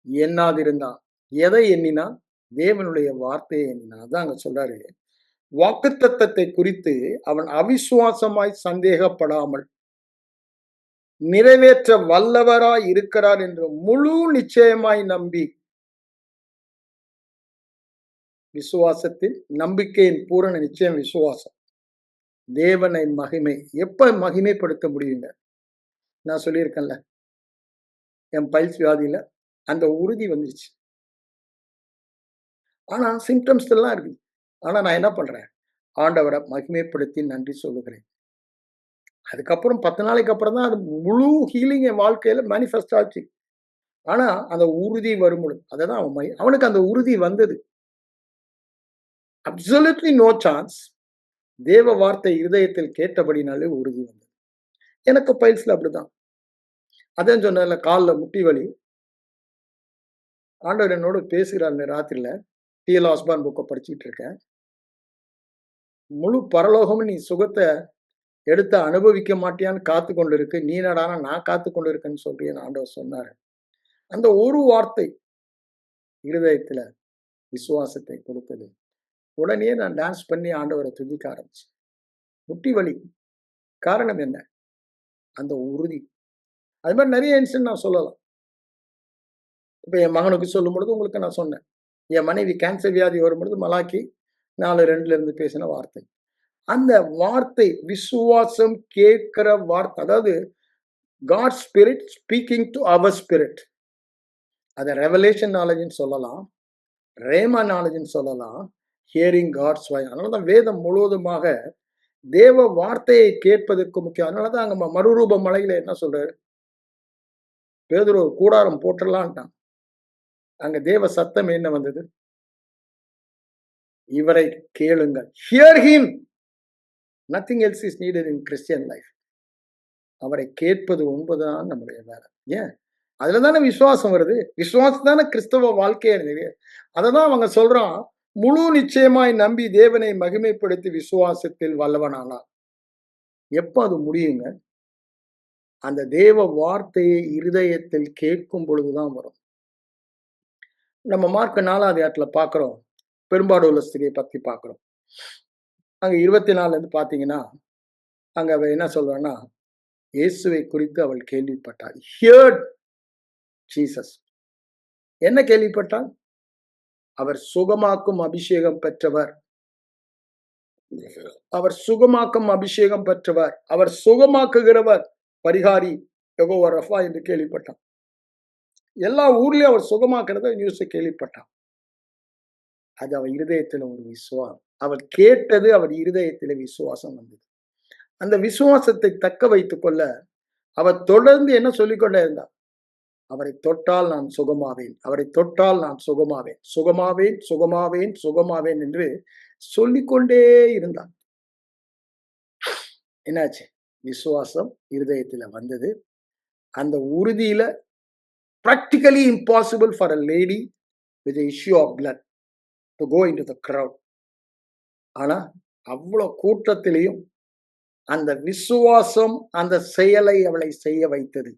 எண்ணாதிருந்தான். எதை எண்ணினா? தேவனுடைய வார்த்தையை எண்ணினான். அதான் அங்க சொல்றாரு, வாக்குத்தத்தத்தை குறித்து அவன் அவிசுவாசமாய் சந்தேகப்படாமல் நிறைவேற்ற வல்லவராய் இருக்கிறார் என்று முழு நிச்சயமாய் நம்பி, விசுவாசத்தில் நம்பிக்கையின் பூரண நிச்சயம் விசுவாசம். தேவனை மகிமை எப்ப மகிமைப்படுத்த முடியுங்க? நான் சொல்லியிருக்கேன்ல, என் பல்ஸ் வியாதியில அந்த உறுதி வந்துருச்சு. ஆனா சிம்டம்ஸ் எல்லாம் இருக்கு. ஆனா நான் என்ன பண்றேன்? ஆண்டவரை மகிமைப்படுத்தி நன்றி சொல்லுகிறேன். அதுக்கப்புறம் 10 நாளைக்கு அப்புறம் தான் அது முழு ஹீலிங் என் வாழ்க்கையில மேனிஃபெஸ்ட் ஆச்சு. ஆனா அந்த உறுதி வரும்பொழுது அதான் அவனுக்கு அந்த உறுதி வந்தது. Absolutely no chance. தேவ வார்த்தை இருதயத்தில் கேட்டபடினாலே உறுதி வந்தது. எனக்கு பைல்ஸ்ல அப்படிதான். அதான் சொன்னேன்ல, காலில் முட்டி வலி. ஆண்டவர் என்னோட பேசுகிறார் ராத்திரில. T.L. Osborn புக்கை படிச்சுட்டு இருக்கேன். முழு பரலோகமும் நீ சுகத்தை எடுத்து அனுபவிக்க மாட்டியான்னு காத்து கொண்டு இருக்கு. நீ என்னடான்னா நான் காத்து கொண்டு இருக்கேன்னு சொல்றியேன்னு ஆண்டவர் சொன்னாரு. அந்த ஒரு வார்த்தை இருதயத்துல விசுவாசத்தை கொடுத்தது. உடனே நான் டான்ஸ் பண்ணி ஆண்டவரை துதிக்க ஆரம்பிச்சேன். முட்டி வலி. காரணம் என்ன? அந்த உறுதி. அது மாதிரி நிறைய இன்சிடென்ட் நான் சொல்லலாம். இப்ப என் மகனுக்கு சொல்லும் பொழுது உங்களுக்கு நான் சொன்னேன். என் மனைவி கேன்சர் வியாதி வரும்பொழுது மலாக்கி 4:2 இருந்து பேசின வார்த்தை. அந்த வார்த்தை விசுவாசம் கேட்கிற வார்த்தை. அதாவது God spirit speaking to our spirit. அதை ரெவலேஷன் நாலேஜ்னு சொல்லலாம், ரேமா நாலேஜ்னு சொல்லலாம், ஹியரிங் காட்ஸ் வாய்ஸ். அதனாலதான் வேதம் முழுவதுமாக தேவ வார்த்தையை கேட்பதற்கு முக்கியம். அதனாலதான் அங்க மறுரூப மலையில என்ன சொல்றாரு? பேதுரு ஒரு கூடாரம் போட்டுடலான்ட்டான். அங்க தேவ சத்தம் என்ன வந்தது? இவரை கேளுங்கள். Hear him. Nothing else is needed in Christian life. அவரை கேட்பது ஒன்பதுதான் நம்முடைய வேலை. ஏன்? அதுலதானே விசுவாசம் வருது. விசுவாசம் தானே கிறிஸ்தவ வாழ்க்கையே. அததான் அவங்க சொல்றான், முழு நிச்சயமாய் நம்பி தேவனை மகிமைப்படுத்தி விசுவாசத்தில் வல்லவனானார். எப்ப அது முடியுங்க? அந்த தேவ வார்த்தையை இருதயத்தில் கேட்கும் பொழுதுதான் வரும். நம்ம மார்க் 4ஆம் அதிகாரத்துல பார்க்கிறோம், பெரும்பாடு உள்ள ஸ்திரியை பத்தி பார்க்கிறோம். அங்க 24 இருந்து பாத்தீங்கன்னா, அங்க அவ என்ன சொல்றான்னா, இயேசுவை குறித்து அவள் கேள்விப்பட்டாள். Heard Jesus. என்ன கேள்விப்பட்டாள்? அவர் சுகமாக்கும் அபிஷேகம் பெற்றவர். அவர் சுகமாக்கும் அபிஷேகம் பெற்றவர். அவர் சுகமாக்குகிறவர். பரிகாரி யெகோவா ரஃபா என்று கேள்விப்பட்டான். எல்லா ஊர்லயும் அவர் சுகமாக்குறத நியூஸ் கேள்விப்பட்டான். அது அவள் இருதயத்துல ஒரு விசுவாசம். அவள் கேட்டது அவர் இருதயத்திலே விசுவாசம் வந்தது. அந்த விசுவாசத்தை தக்க வைத்துக் கொள்ள அவர் தொடர்ந்து என்ன சொல்லிக்கொண்டே இருந்தார்? அவரை தொட்டால் நான் சுகமாவேன், அவரை தொட்டால் நான் சுகமாவேன், சுகமாவேன், சுகமாவேன், சுகமாவேன் என்று சொல்லிக்கொண்டே இருந்தார். என்னாச்சு? விசுவாசம் இருதயத்துல வந்தது. அந்த உறுதியில practically impossible for a lady with the issue of blood to go into the crowd. ஆனா அவ்வளவு கூட்டத்திலையும் அந்த விசுவாசம் அந்த செயலை அவளை செய்ய வைத்தது.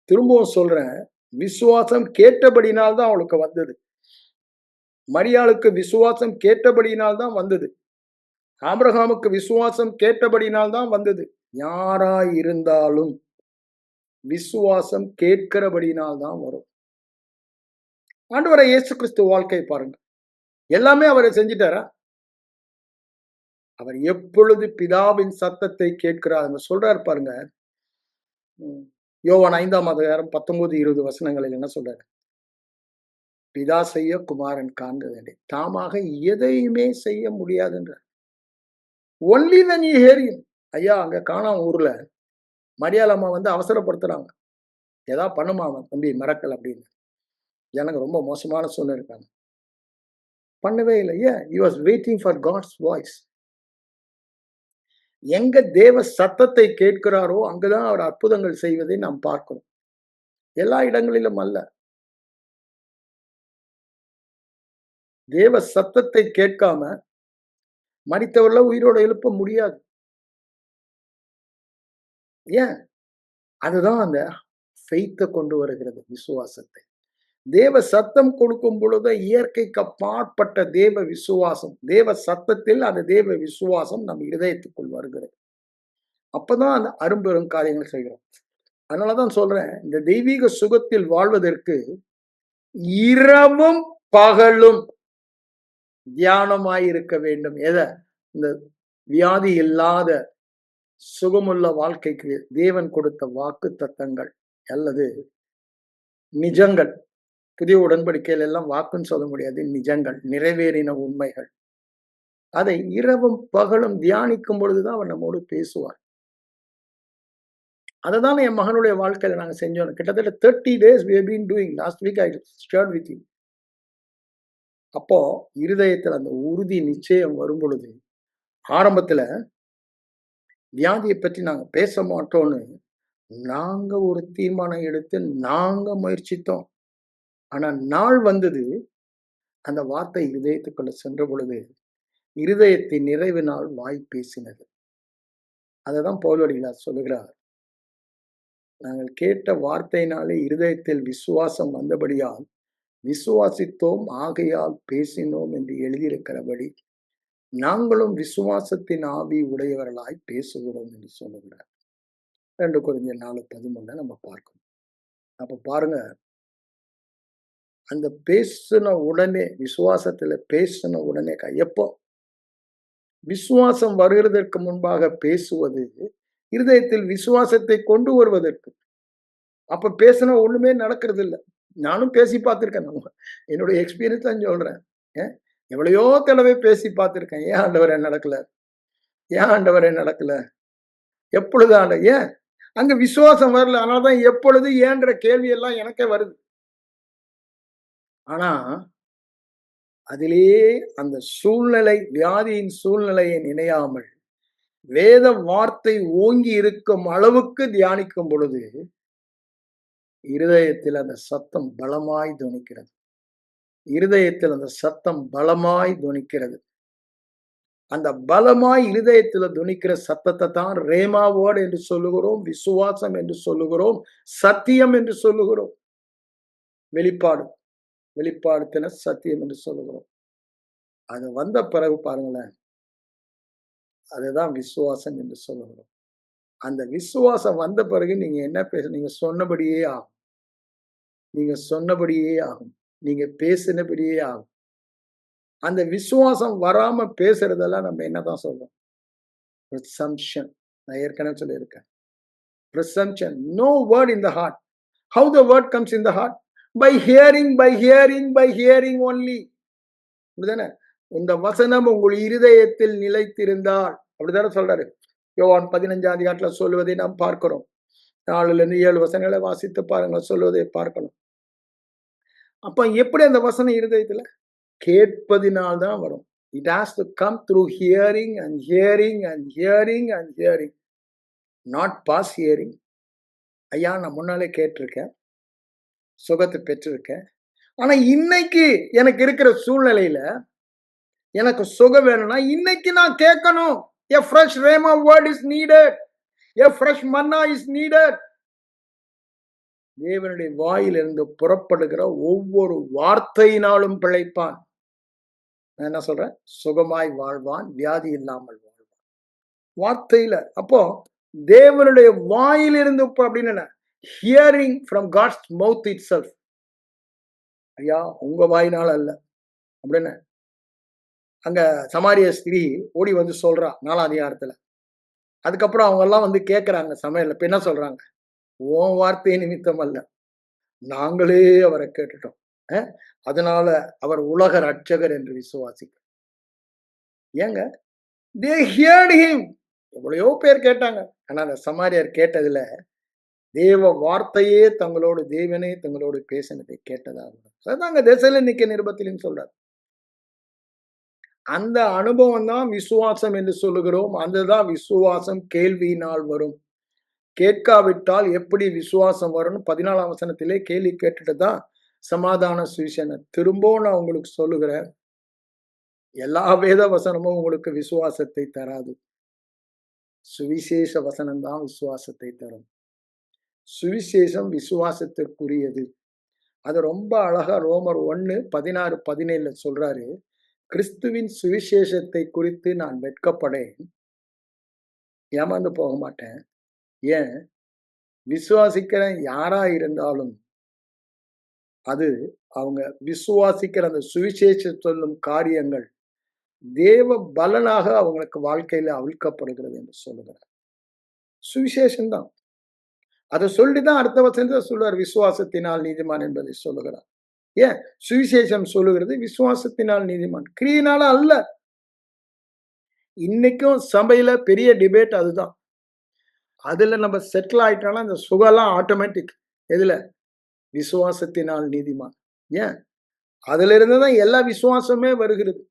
திரும்பவும் சொல்றேன், விசுவாசம் கேட்டபடினால்தான் அவளுக்கு வந்தது. மரியாளுக்கு விசுவாசம் கேட்டபடினால்தான் வந்தது. ஆபிரகாமுக்கு விசுவாசம் கேட்டபடினால்தான் வந்தது. யாராய் இருந்தாலும் விசுவாசம் கேட்கிறபடினால்தான் வரும். ஆண்டவரை இயேசு கிறிஸ்து வாழ்க்கை பாருங்க. எல்லாமே அவரை செஞ்சிட்டாரா? அவர் எப்பொழுது பிதாவின் சத்தத்தை கேட்கிறார் சொல்றாரு பாருங்க. யோவான் 5ஆம் அதிகாரம் 19, 20 வசனங்களில் என்ன சொல்றாரு? பிதா செய்ய குமாரன் காண்கிறது. தாமாக எதையுமே செய்ய முடியாதுன்ற. Only when you hear him. ஐயா அங்க காணாம ஊர்ல மரியாளம்மா வந்து அவசரப்படுத்துறாங்க. ஏதா பண்ணுமா அவன் தம்பி மிரக்கல் அப்படின்னு. எனக்கு ரொம்ப மோசமான சூழ்நிலை இருக்காங்க. பண்ணவே இல்லை. he was waiting for God's voice. எங்க தேவ சத்தத்தை கேட்கிறாரோ அங்கதான் அவர் அற்புதங்கள் செய்வதை நாம் பார்க்கிறோம். எல்லா இடங்களிலும் அல்ல. தேவ சத்தத்தை கேட்காம மரித்தவர்களை உயிரோட எழுப்ப முடியாது. ஏன்? அதுதான் அந்த ஃபெய்த்தை கொண்டு வருகிறது, விசுவாசத்தை. தேவ சத்தம் கொடுக்கும் பொழுது இயற்கைக்கு அப்பாற்பட்ட தேவ விசுவாசம், தேவ சத்தத்தில் அந்த தேவ விசுவாசம் நம் இதயத்துக்குள் வருகிறது. அப்பதான் அந்த அரும்பெரும் காரியங்கள் செய்கிறோம். அதனாலதான் சொல்றேன், இந்த தெய்வீக சுகத்தில் வாழ்வதற்கு இரவும் பகலும் தியானமாயிருக்க வேண்டும். எதை? இந்த வியாதி இல்லாத சுகமுள்ள வாழ்க்கைக்கு தேவன் கொடுத்த வாக்கு தத்தங்கள் அல்லது நிஜங்கள். புதிய உடன்படிக்கையில் எல்லாம் வாக்குன்னு சொல்ல முடியாது, நிஜங்கள், நிறைவேறின உண்மைகள். அதை இரவும் பகலும் தியானிக்கும் பொழுதுதான் அவர் நம்மோடு பேசுவார். அததான் என் மகனுடைய வாழ்க்கையில நாங்க செஞ்சோம். கிட்டத்தட்ட 30 days we have been doing. Last week I shared with you. அப்போ இருதயத்தில் அந்த உறுதி நிச்சயம் வரும் பொழுது, ஆரம்பத்துல வியாதியை பற்றி நாங்க பேச மாட்டோம்னு நாங்க ஒரு தீர்மானம் எடுத்து நாங்க முயற்சித்தோம். ஆனா நாள் வந்தது, அந்த வார்த்தை இருதயத்துக்குள்ள சென்ற பொழுது இருதயத்தின் நிறைவினால் வாய் பேசினது. அததான் பவுலடிகளார் சொல்லுகிறார். நாங்கள் கேட்ட வார்த்தையினாலே இருதயத்தில் விசுவாசம் வந்தபடியால் விசுவாசித்தோம், ஆகையால் பேசினோம் என்று எழுதியிருக்கிறபடி நாங்களும் விசுவாசத்தின் ஆவி உடையவர்களாய் பேசுகிறோம் என்று சொல்லுகிறார். 2 கொரிந்தியர் 4:13 நம்ம பார்க்கணும். அப்ப பாருங்க, அந்த பேசின உடனே, விசுவாசத்துல பேசின உடனே, எப்போ விசுவாசம் வருகிறதற்கு முன்பாக பேசுவது இருதயத்தில் விசுவாசத்தை கொண்டு வருவதற்கு. அப்ப பேசினா ஒண்ணுமே நடக்கிறது இல்லை. நானும் பேசி பார்த்திருக்கேன். என்னுடைய எக்ஸ்பீரியன்ஸ் தான் சொல்றேன். எவ்வளையோ தடவை பேசி பார்த்திருக்கேன். ஏன் ஆண்டவரே நடக்கல? ஏன் ஆண்டவரே நடக்கல? எப்பொழுது ஏன் அங்க விசுவாசம் வரல. அதனாலதான் எப்பொழுது ஏன்ற கேள்வி எல்லாம் எனக்கே வருது. ஆனா அதிலேயே அந்த சூழ்நிலை, வியாதியின் சூழ்நிலையை நினையாமல் வேத வார்த்தை ஓங்கி இருக்கும் அளவுக்கு தியானிக்கும் பொழுது இருதயத்தில் அந்த சத்தம் பலமாய் துணிக்கிறது. இருதயத்தில் அந்த சத்தம் பலமாய் துணிக்கிறது. அந்த பலமாய் இருதயத்துல துணிக்கிற சத்தத்தை தான் ரேமா வேர்ட் என்று சொல்லுகிறோம், விசுவாசம் என்று சொல்லுகிறோம், சத்தியம் என்று சொல்லுகிறோம். வெளிப்பாடுத்தின சத்தியம் என்று சொல்லுகிறோம். அது வந்த பிறகு பாருங்களேன், அதுதான் விசுவாசம் என்று சொல்லுகிறோம். அந்த விசுவாசம் வந்த பிறகு நீங்க என்ன நீங்க சொன்னபடியே ஆகும். நீங்க சொன்னபடியே ஆகும். நீங்க பேசினபடியே ஆகும். அந்த விசுவாசம் வராம பேசுறதெல்லாம் நம்ம என்னதான் சொல்றோம்? presumption. நான் ஏற்கனவே சொல்லியிருக்கேன். presumption. No word in the heart. How the word comes in the heart? By hearing, by hearing, by hearing only. அப்படிதானே? இந்த வசனம் உங்கள் இருதயத்தில் நிலைத்திருந்தால், அப்படிதானே சொல்றாரு. யோவான் 15ஆம் அதிகாரத்துல சொல்லுவதை நாம் பார்க்கிறோம். 4-7 வசனங்களை வாசித்து பாருங்க, சொல்லுவதை பார்க்கணும். அப்ப எப்படி அந்த வசனம் இருதயத்துல? கேட்பதினால்தான் வரும். It has to come through hearing and hearing and hearing and hearing. Not past hearing. ஐயா, நான் முன்னாலே கேட்டிருக்கேன், சுகத்தை பெற்றிருக்கேன். ஆனா இன்னைக்கு எனக்கு இருக்கிற சூழ்நிலையில எனக்கு சுகம் வேணும்னா இன்னைக்கு நான் கேட்கணும். A fresh rhema word is needed. A fresh manna is needed. தேவனுடைய வாயிலிருந்து புறப்படுகிற ஒவ்வொரு வார்த்தையினாலும் பிழைப்பான். நான் என்ன சொல்றேன்? சுகமாய் வாழ்வான், வியாதி இல்லாமல் வாழ்வான். வார்த்தையில. அப்போ தேவனுடைய வாயிலிருந்து அப்படின்னு hearing from God's mouth itself. ஐயா, உங்க வாயினால அல்ல அப்படின்னு அங்க சமாரிய ஸ்திரீ ஓடி வந்து சொல்றா 4ஆம் அதிகாரத்துல. அதுக்கப்புறம் அவங்க எல்லாம் வந்து கேட்கிறாங்க சமையல். இப்ப என்ன சொல்றாங்க? உன் வார்த்தை நிமித்தம் அல்ல, நாங்களே அவரை கேட்டுட்டோம், அதனால அவர் உலக ரட்சகர் என்று விசுவாசிக்க. ஏங்க, they heard him. எவ்வளையோ பேர் கேட்டாங்க. ஆனா அந்த சமாரியர் கேட்டதுல தேவ வார்த்தையே தங்களோடு, தேவனே தங்களோடு பேசினதை கேட்டதாக. அதுதாங்க தெசலோனிக்கே நிருபத்திலும் சொல்றார். அந்த அனுபவம் தான் விசுவாசம் என்று சொல்லுகிறோம். அதுதான் விசுவாசம் கேள்வியினால் வரும். கேட்காவிட்டால் எப்படி விசுவாசம் வரும்னு 14ஆம் வசனத்திலே கேள்வி கேட்டுட்டு தான் சமாதான சுவிசேஷம். திரும்பவும் நான் உங்களுக்கு சொல்லுகிறேன், எல்லா வேத வசனமும் உங்களுக்கு விசுவாசத்தை தராது. சுவிசேஷ வசனம் தான் விசுவாசத்தை தரும். சுவிசேஷம் விசுவாசத்திற்குரியது. அது ரொம்ப அழகா ரோமர் 1:16-17 சொல்றாரு. கிறிஸ்துவின் சுவிசேஷத்தை குறித்து நான் வெட்கப்படேன், ஏமாந்து போக மாட்டேன். ஏன்? விசுவாசிக்கிற யாரா இருந்தாலும் அது அவங்க விசுவாசிக்கிற அந்த சுவிசேஷம் சொல்லும் காரியங்கள் தேவ பலனாக அவங்களுக்கு வாழ்க்கையில அவிழ்க்கப்படுகிறது என்று சொல்லுகிறார். சுவிசேஷம் தான். அதை சொல்லிதான் அடுத்த வசனத்தை சொல்லுவார், விசுவாசத்தினால் நீதிமான் என்பதை சொல்லுகிறார். ஏன்? சுவிசேஷம் சொல்லுகிறது விசுவாசத்தினால் நீதிமான், கிரியினால அல்ல. இன்னைக்கும் சபையில பெரிய டிபேட் அதுதான். அதுல நம்ம செட்டில் ஆயிட்டாலும் அந்த சுகம்லாம் ஆட்டோமேட்டிக். எதுல? விசுவாசத்தினால் நீதிமான். ஏன்? அதுல இருந்துதான் எல்லா விசுவாசமே வருகிறது.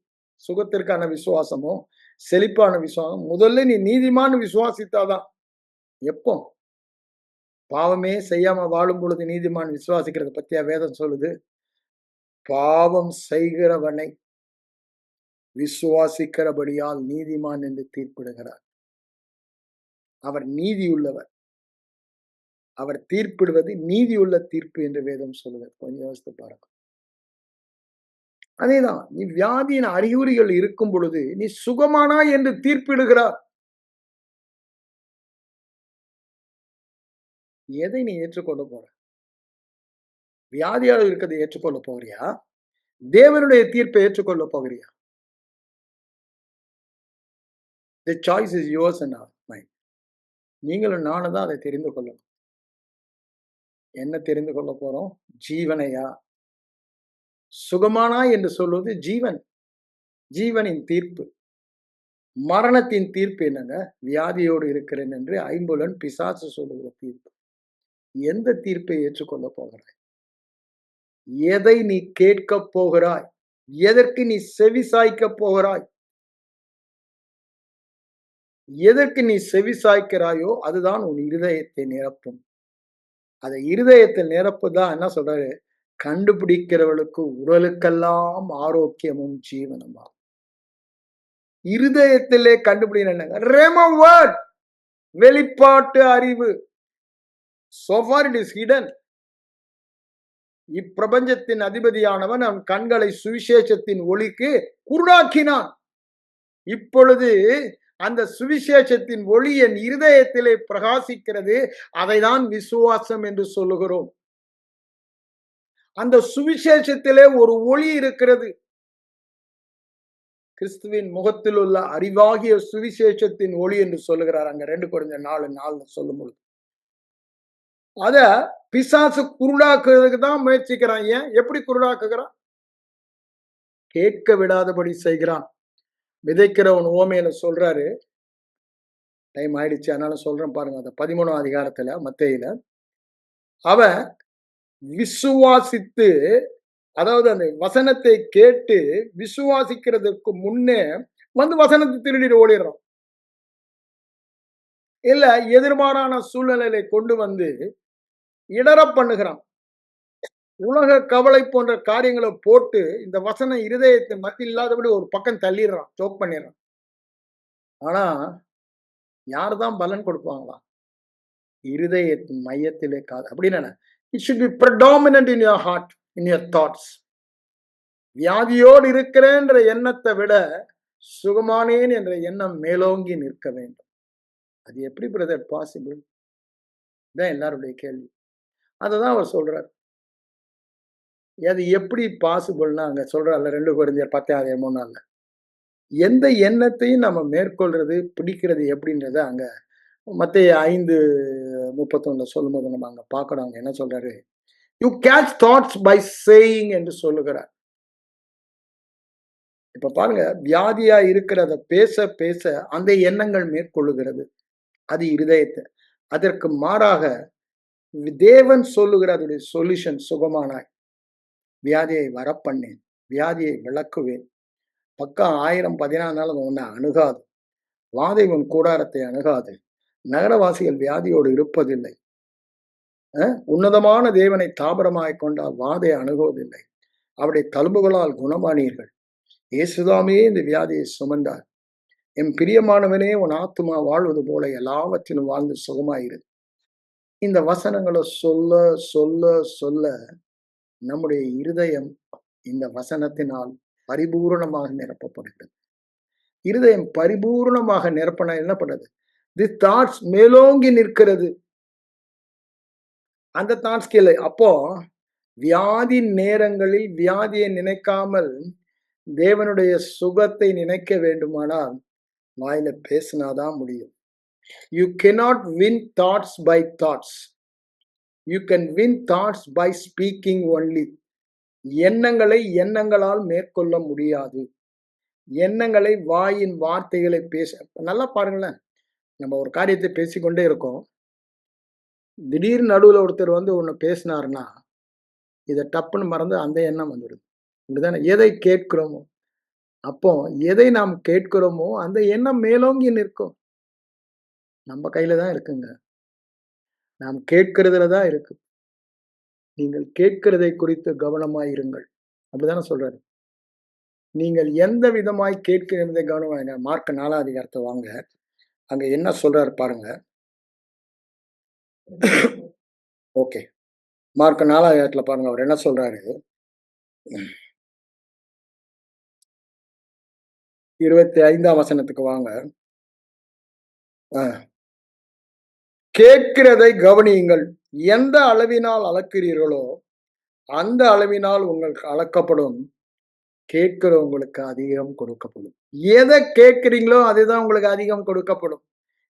சுகத்திற்கான விசுவாசமும் செழிப்பான விசுவாசம். முதல்ல நீ நீதிமான் விசுவாசித்தாதான். எப்போ? பாவமே செய்யாம வாழும் பொழுது நீதிமான் விசுவாசிக்கிறத பத்தியா வேதம் சொல்லுது? பாவம் செய்கிறவனை விசுவாசிக்கிறபடியால் நீதிமான் என்று தீர்ப்பிடுகிறார். அவர் நீதியுள்ளவர். அவர் தீர்ப்பிடுவது நீதியுள்ள தீர்ப்பு என்று வேதம் சொல்லுகிறது. கொஞ்சம் யோசித்து பாருங்க. அதேதான், நீ வியாதியின் அறிகுறிகள் இருக்கும் பொழுது நீ சுகமானாய் என்று தீர்ப்பிடுகிறார். எதை நீ ஏற்றுக்கொள்ள போற? வியாதியாக இருக்கிறதை ஏற்றுக்கொள்ள போறியா? தேவனுடைய தீர்ப்பை ஏற்றுக்கொள்ள போகிறியா? The choice is yours and mine. நீங்களும் நானும் தான் அதை தெரிந்து கொள்ளணும். என்ன தெரிந்து கொள்ள போறோம்? ஜீவனையா? சுகமானாய் என்று சொல்வது ஜீவன், ஜீவனின் தீர்ப்பு. மரணத்தின் தீர்ப்பு என்னங்க? வியாதியோடு இருக்கிறேன் என்று ஐம்புலன் பிசாசு சொல்லுகிற தீர்ப்பு. எந்த தீர்ப்பை ஏற்றுக்கொள்ள போகிறாய்? எதை நீ கேட்க போகிறாய்? எதற்கு நீ செவி சாய்க்க போகிறாய்? எதற்கு நீ செவி சாய்க்கிறாயோ அதுதான் உன் இருதயத்தை நிரப்பும். அதை இருதயத்தை நிரப்புதான் என்ன சொல்றாரு? கண்டுபிடிக்கிறவளுக்கு உடலுக்கெல்லாம் ஆரோக்கியமும் ஜீவனமா. இருதயத்திலே கண்டுபிடிங்க. ரெமோ வேர்ட், வெளிப்பாட்டு அறிவு. So far it is hidden. இப்பிரபஞ்சத்தின் அதிபதியானவன் அவன் கண்களை சுவிசேஷத்தின் ஒளிக்கு குருடாக்கினான். இப்பொழுது அந்த சுவிசேஷத்தின் ஒளி என் இருதயத்திலே பிரகாசிக்கிறது. அதைதான் விசுவாசம் என்று சொல்லுகிறோம். அந்த சுவிசேஷத்திலே ஒரு ஒளி இருக்கிறது. கிறிஸ்துவின் முகத்தில் உள்ள அறிவாகிய சுவிசேஷத்தின் ஒளி என்று சொல்லுகிறார். அங்க 2 கொரிந்தியர் 4:4 சொல்லும் பொழுது அத பிசாசு குருடாக்குறதுக்கு தான் முயற்சிக்கிறான். ஏன்? எப்படி குருடாக்குகிறான்? கேட்க விடாதபடி செய்கிறான். விதைக்கிறவன் ஓமையில சொல்றாரு. டைம் ஆயிடுச்சு, அதனால சொல்றேன் பாருங்க. அந்த 13ஆம் அதிகாரத்துல மத்தேயில அவன் விசுவாசித்து, அதாவது அந்த வசனத்தை கேட்டு விசுவாசிக்கிறதுக்கு முன்னே வந்து வசனத்தை திருடிட்டு ஓடிடுறான். இல்ல எதிர்மாறான சூழ்நிலையை கொண்டு வந்து இடர பண்ணுகிறான். உலக கவலை போன்ற காரியங்களை போட்டு இந்த வசன இருதயத்தை மத்தி இல்லாதபடி ஒரு பக்கம் தள்ளிடுறான், சோக் பண்ணிடுறான். ஆனா யார்தான் பலன் கொடுப்பாங்களா? இருதயத்தின் மையத்திலே காது. அப்படின்னு it should be predominant in your heart, in your thoughts. வியாதியோடு இருக்கிறேன்ற எண்ணத்தை விட சுகமானேன் என்ற எண்ணம் மேலோங்கி நிற்க வேண்டும். அது எப்படி பிரதர் பாசிபிள்? இதான் எல்லாருடைய கேள்வி. அததான் அவர் சொல்றார். அது எப்படி பாசிபிள்னா அங்க சொல்றாருல 2 கொரிந்தியர் 10:3 எந்த எண்ணத்தையும் நம்ம மேற்கொள்றது பிடிக்கிறது எப்படின்றத அங்க மத்தேயு 5:31 சொல்லும்போது நம்ம அங்க பார்க்கணும். அங்க என்ன சொல்றாரு? You catch thoughts by saying என்று சொல்லுகிறார். இப்ப பாருங்க, வியாதியா இருக்கிறத பேச பேச அந்த எண்ணங்கள் மேற்கொள்ளுகிறது. அது இருதயத்தை. அதற்கு மாறாக தேவன் சொல்லுகிற அதோடைய சொல்யூஷன் சுகமானாய். வியாதியை வரப்பண்ணேன், வியாதியை விளக்குவேன். பக்கம் 1014 உன்னை அணுகாது. வாதை உன் கூடாரத்தை அணுகாது. நகரவாசிகள் வியாதியோடு இருப்பதில்லை. உன்னதமான தேவனை தாபரமாய் கொண்டால் வாதை அணுகுவதில்லை. அவருடைய தழும்புகளால் குணமானீர்கள். இயேசுதாமே இந்த வியாதியை சுமந்தார். என் பிரியமானவனே, உன் ஆத்துமா வாழ்வது போல எல்லாவற்றிலும் வாழ்ந்து சுகமாயிரு. இந்த வசனங்களை சொல்ல சொல்ல சொல்ல நம்முடைய இருதயம் இந்த வசனத்தினால் பரிபூரணமாக நிரப்பப்படுகிறது. இருதயம் பரிபூரணமாக நிரப்பன என்ன பண்ணுது? தி தாட்ஸ் மேலோங்கி நிற்கிறது. அந்த தாட்ஸ் கீழே. அப்போ வியாதி நேரங்களில் வியாதியை நினைக்காமல் தேவனுடைய சுகத்தை நினைக்க வேண்டுமானால் வாயில பேசினாதான் முடியும். You cannot win thoughts by thoughts. You can win thoughts by speaking only. எண்ணங்களை எண்ணங்களால் மேற்கொள்ள முடியாது. எண்ணங்களை வாயின் வார்த்தைகளை பேச. நல்லா பாருங்களேன், நம்ம ஒரு காரியத்தை பேசிக்கொண்டே இருக்கோம். திடீர் நடுவில் ஒருத்தர் வந்து ஒன்று பேசினார்னா இதை டப்புன்னு மறந்து அந்த எண்ணம் வந்துடுது. இப்படிதானே? எதை கேட்கிறோமோ, அப்போ எதை நாம் கேட்கிறோமோ அந்த எண்ணம் மேலோங்கி நிற்கும். நம்ம கையில தான் இருக்குங்க. நாம் கேட்கிறதுல தான் இருக்கு. நீங்கள் கேட்கிறதை குறித்து கவனமாயிருங்கள். அப்படிதானே சொல்றாரு. நீங்கள் எந்த விதமாய் கேட்கிறதை கவனமாயிருங்க. மார்க் 4ஆம் அதிகாரத்தை வாங்க. அங்க என்ன சொல்றாரு பாருங்க. ஓகே. மார்க் 4 பாருங்க, அவர் என்ன சொல்றாரு? 25 வசனத்துக்கு வாங்க. கேட்கிறதை கவனியுங்கள். எந்த அளவினால் அளக்கிறீர்களோ அந்த அளவினால் உங்களுக்கு அளக்கப்படும். கேட்கிறவங்களுக்கு அதிகம் கொடுக்கப்படும். எதை கேட்கிறீங்களோ அதுதான் உங்களுக்கு அதிகம் கொடுக்கப்படும்.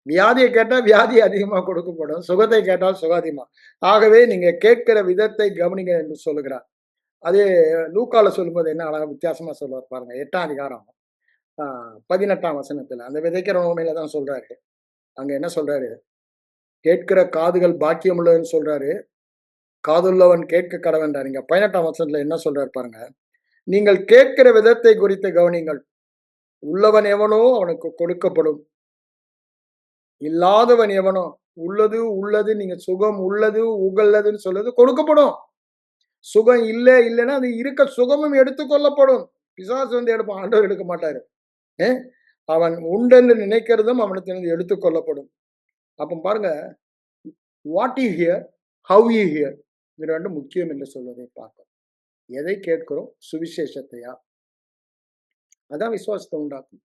வியாதியை கேட்டா வியாதி அதிகமா கொடுக்கப்படும். சுகத்தை கேட்டால் சுகாதிமா. ஆகவே நீங்க கேட்கிற விதத்தை கவனிங்க என்று சொல்லுகிறார். அதே லூக்கால சொல்லும்போது என்ன அழகா வித்தியாசமா சொல்லுவார் பாருங்க. 8ஆம் அதிகாரம் 18ஆம் வசனத்துல அந்த விதைக்கிற உண்மையில தான் சொல்றாரு. அங்க என்ன சொல்றாரு? கேட்கிற காதுகள் பாக்கியம் உள்ளதுன்னு சொல்றாரு. காதுள்ளவன் கேட்க கடவன்றார். இங்க 18ஆம் வசனத்துல என்ன சொல்றாரு பாருங்க. நீங்கள் கேட்கிற விதத்தை குறித்து கவனிங்கள். உள்ளவன் எவனோ அவனுக்கு கொடுக்கப்படும். இல்லாதவன் எவனோ உள்ளது உள்ளது நீங்க சுகம் உள்ளது உகல்லதுன்னு சொல்லுது கொடுக்கப்படும். சுகம் இல்லைன்னா அது இருக்க சுகமும் எடுத்துக்கொள்ளப்படும். பிசாசு வந்து எடுப்பான், ஆண்டவர் எடுக்க மாட்டாரு. அவன் உண்டென்று நினைக்கிறதும் அவனுக்கு எடுத்துக்கொள்ளப்படும். அப்ப பாருங்க, what you here, how you here, இது ரெண்டும் முக்கியம் என்று சொல்வதை பார்க்கிறோம். எதை கேட்கிறோம்? சுவிசேஷத்தையா? அதான் விசுவாசத்தை உண்டாக்கும்.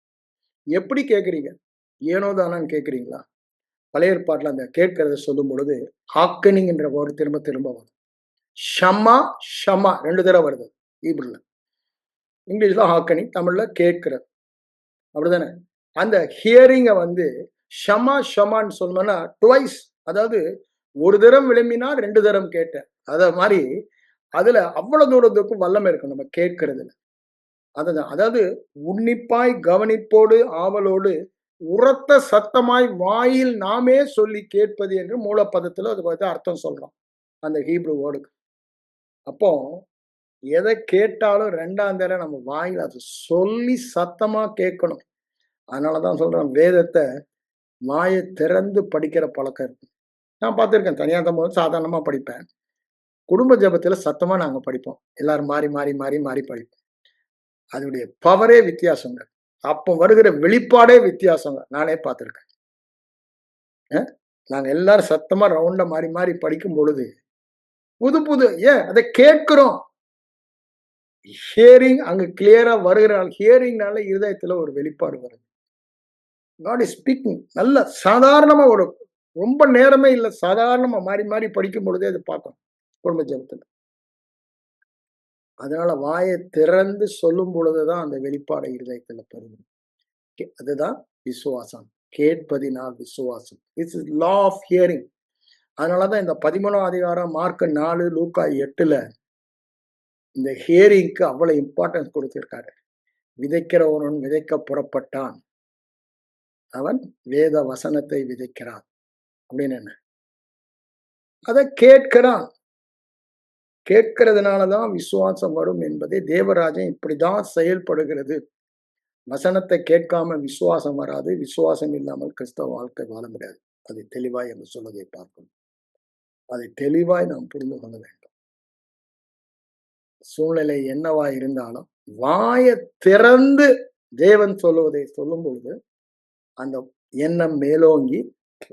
எப்படி கேட்குறீங்க? ஏனோ தானான்னு கேட்குறீங்களா? பழைய ஏற்பாட்டில் அந்த கேட்கிறத சொல்லும் பொழுது ஹாக்கனிங் என்ற ஒரு திரும்ப திரும்ப வரும். ஷமா ஷமா 2 தடவை வருது ஹீப்ருல. இங்கிலீஷ்ல ஹாக்கனிங், தமிழ்ல கேட்கிறது. அப்படிதானே? அந்த ஹியரிங்கை வந்து ஷமா ஷமான்னு சொல்லணும்னா டுவைஸ், அதாவது ஒரு தரம் விளம்பினா 2 தரம் கேட்டேன். அத மாதிரி அதுல அவ்வளவு தூரத்துக்கும் வல்லமை இருக்கும் நம்ம கேட்கறதுல. அதுதான், அதாவது உன்னிப்பாய் கவனிப்போடு ஆவலோடு உரத்த சத்தமாய் வாயில் நாமே சொல்லி கேட்பது என்று மூலப்பதத்துல அது வந்து அர்த்தம் சொல்றோம் அந்த ஹீப்ரு வேர்டுக்கு. அப்போ எதை கேட்டாலும் 2ஆம் தடவை நம்ம வாயில் அதை சொல்லி சத்தமா கேட்கணும். அதனாலதான் சொல்றேன், வேதத்தை வாயை திறந்து படிக்கிற பழக்கம் இருக்கு. நான் பார்த்துருக்கேன், தனியாக தான் போது சாதாரணமா படிப்பேன். குடும்ப ஜபத்துல சத்தமா நாங்க படிப்போம். எல்லாரும் மாறி மாறி மாறி மாறி படிப்போம். அதனுடைய பவரே வித்தியாசங்க. அப்போ வருகிற வெளிப்பாடே வித்தியாசங்க. நானே பார்த்துருக்கேன். நாங்க எல்லாரும் சத்தமா ரவுண்ட மாறி மாறி படிக்கும் பொழுது புது புது அதை கேட்கிறோம். ஹியரிங் அங்க கிளியரா வருகிறாள். ஹியரிங்னால இருதயத்துல ஒரு வெளிப்பாடு வருது. God is speaking. நல்ல சாதாரணமா ஒரு ரொம்ப நேரமே இல்லை, சாதாரணமா மாறி மாறி படிக்கும் பொழுதே அதை பார்க்கணும் குடும்ப ஜபத்துல. அதனால வாயை திறந்து சொல்லும் பொழுதுதான் அந்த வெளிப்பாடை இருதயத்துல பெறும். அதுதான் விசுவாசம். கேட்பதினால் விசுவாசம். It's is law of hearing. அதனாலதான் இந்த 13ஆம் அதிகாரம் மார்க் 4 லூக்கா 8 இந்த ஹியரிங்க்கு அவ்வளவு இம்பார்ட்டன்ஸ் கொடுத்திருக்காரு. விதைக்கிறவன் விதைக்க புறப்பட்டான், அவன் வேத வசனத்தை விதைக்கிறான் அப்படின்னு. என்ன அதை கேட்கிறான். கேட்கிறதுனாலதான் விசுவாசம் வரும் என்பதை தேவராஜன் இப்படிதான் செயல்படுகிறது. வசனத்தை கேட்காம விசுவாசம் வராது. விசுவாசம் இல்லாமல் கிறிஸ்தவ வாழ்க்கை வாழ முடியாது. அதை தெளிவாய் என்று சொல்வதை பார்க்கணும். அதை தெளிவாய் நாம் புரிந்து கொள்ள வேண்டும். சூழ்நிலை என்னவா இருந்தாலும் வாயை திறந்து தேவன் சொல்லுவதை சொல்லும் பொழுது அந்த எண்ணம் மேலோங்கி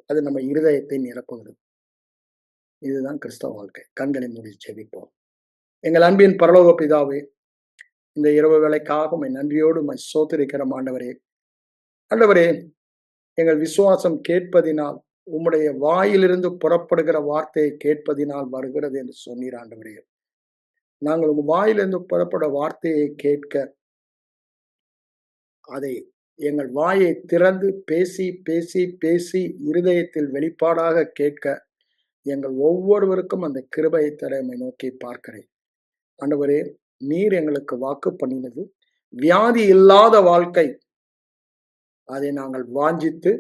அது நம்ம இருதயத்தை நிரப்புகிறது. இதுதான் கிறிஸ்தவ வாழ்க்கை. கண்களை மூடி ஜெபிப்போம். எங்கள் அன்பின் பரலோக பிதாவே, இந்த இரவு வேளைக்காக உம்மை நன்றியோடு ஸ்தோத்திரிக்கிற ஆண்டவரே. ஆண்டவரே, எங்கள் விசுவாசம் கேட்பதினால், உம்முடைய வாயிலிருந்து புறப்படுகிற வார்த்தையை கேட்பதினால் வருகிறது என்று சொன்னீர் ஆண்டவரே. நாங்கள் உங்க வாயிலிருந்து புறப்பட வார்த்தையை கேட்க, அதை எங்கள் வாயை திறந்து பேசி பேசி பேசி இருதயத்தில் வெளிப்பாடாக கேட்க எங்கள் ஒவ்வொருவருக்கும் அந்த கிருபையை தர நோக்கி பார்க்கிறேன். ஆண்டவரே, நீர் எங்களுக்கு வாக்கு பண்ணினது வியாதி இல்லாத வாழ்க்கை. அதை நாங்கள் வாஞ்சித்து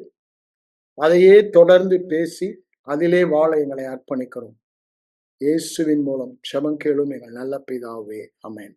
அதையே தொடர்ந்து பேசி அதிலே வாழ எங்களை அர்ப்பணிக்கிறோம். இயேசுவின் மூலம் ஜெபம் கேளும் எங்கள் நல்ல பிதாவே. ஆமென்.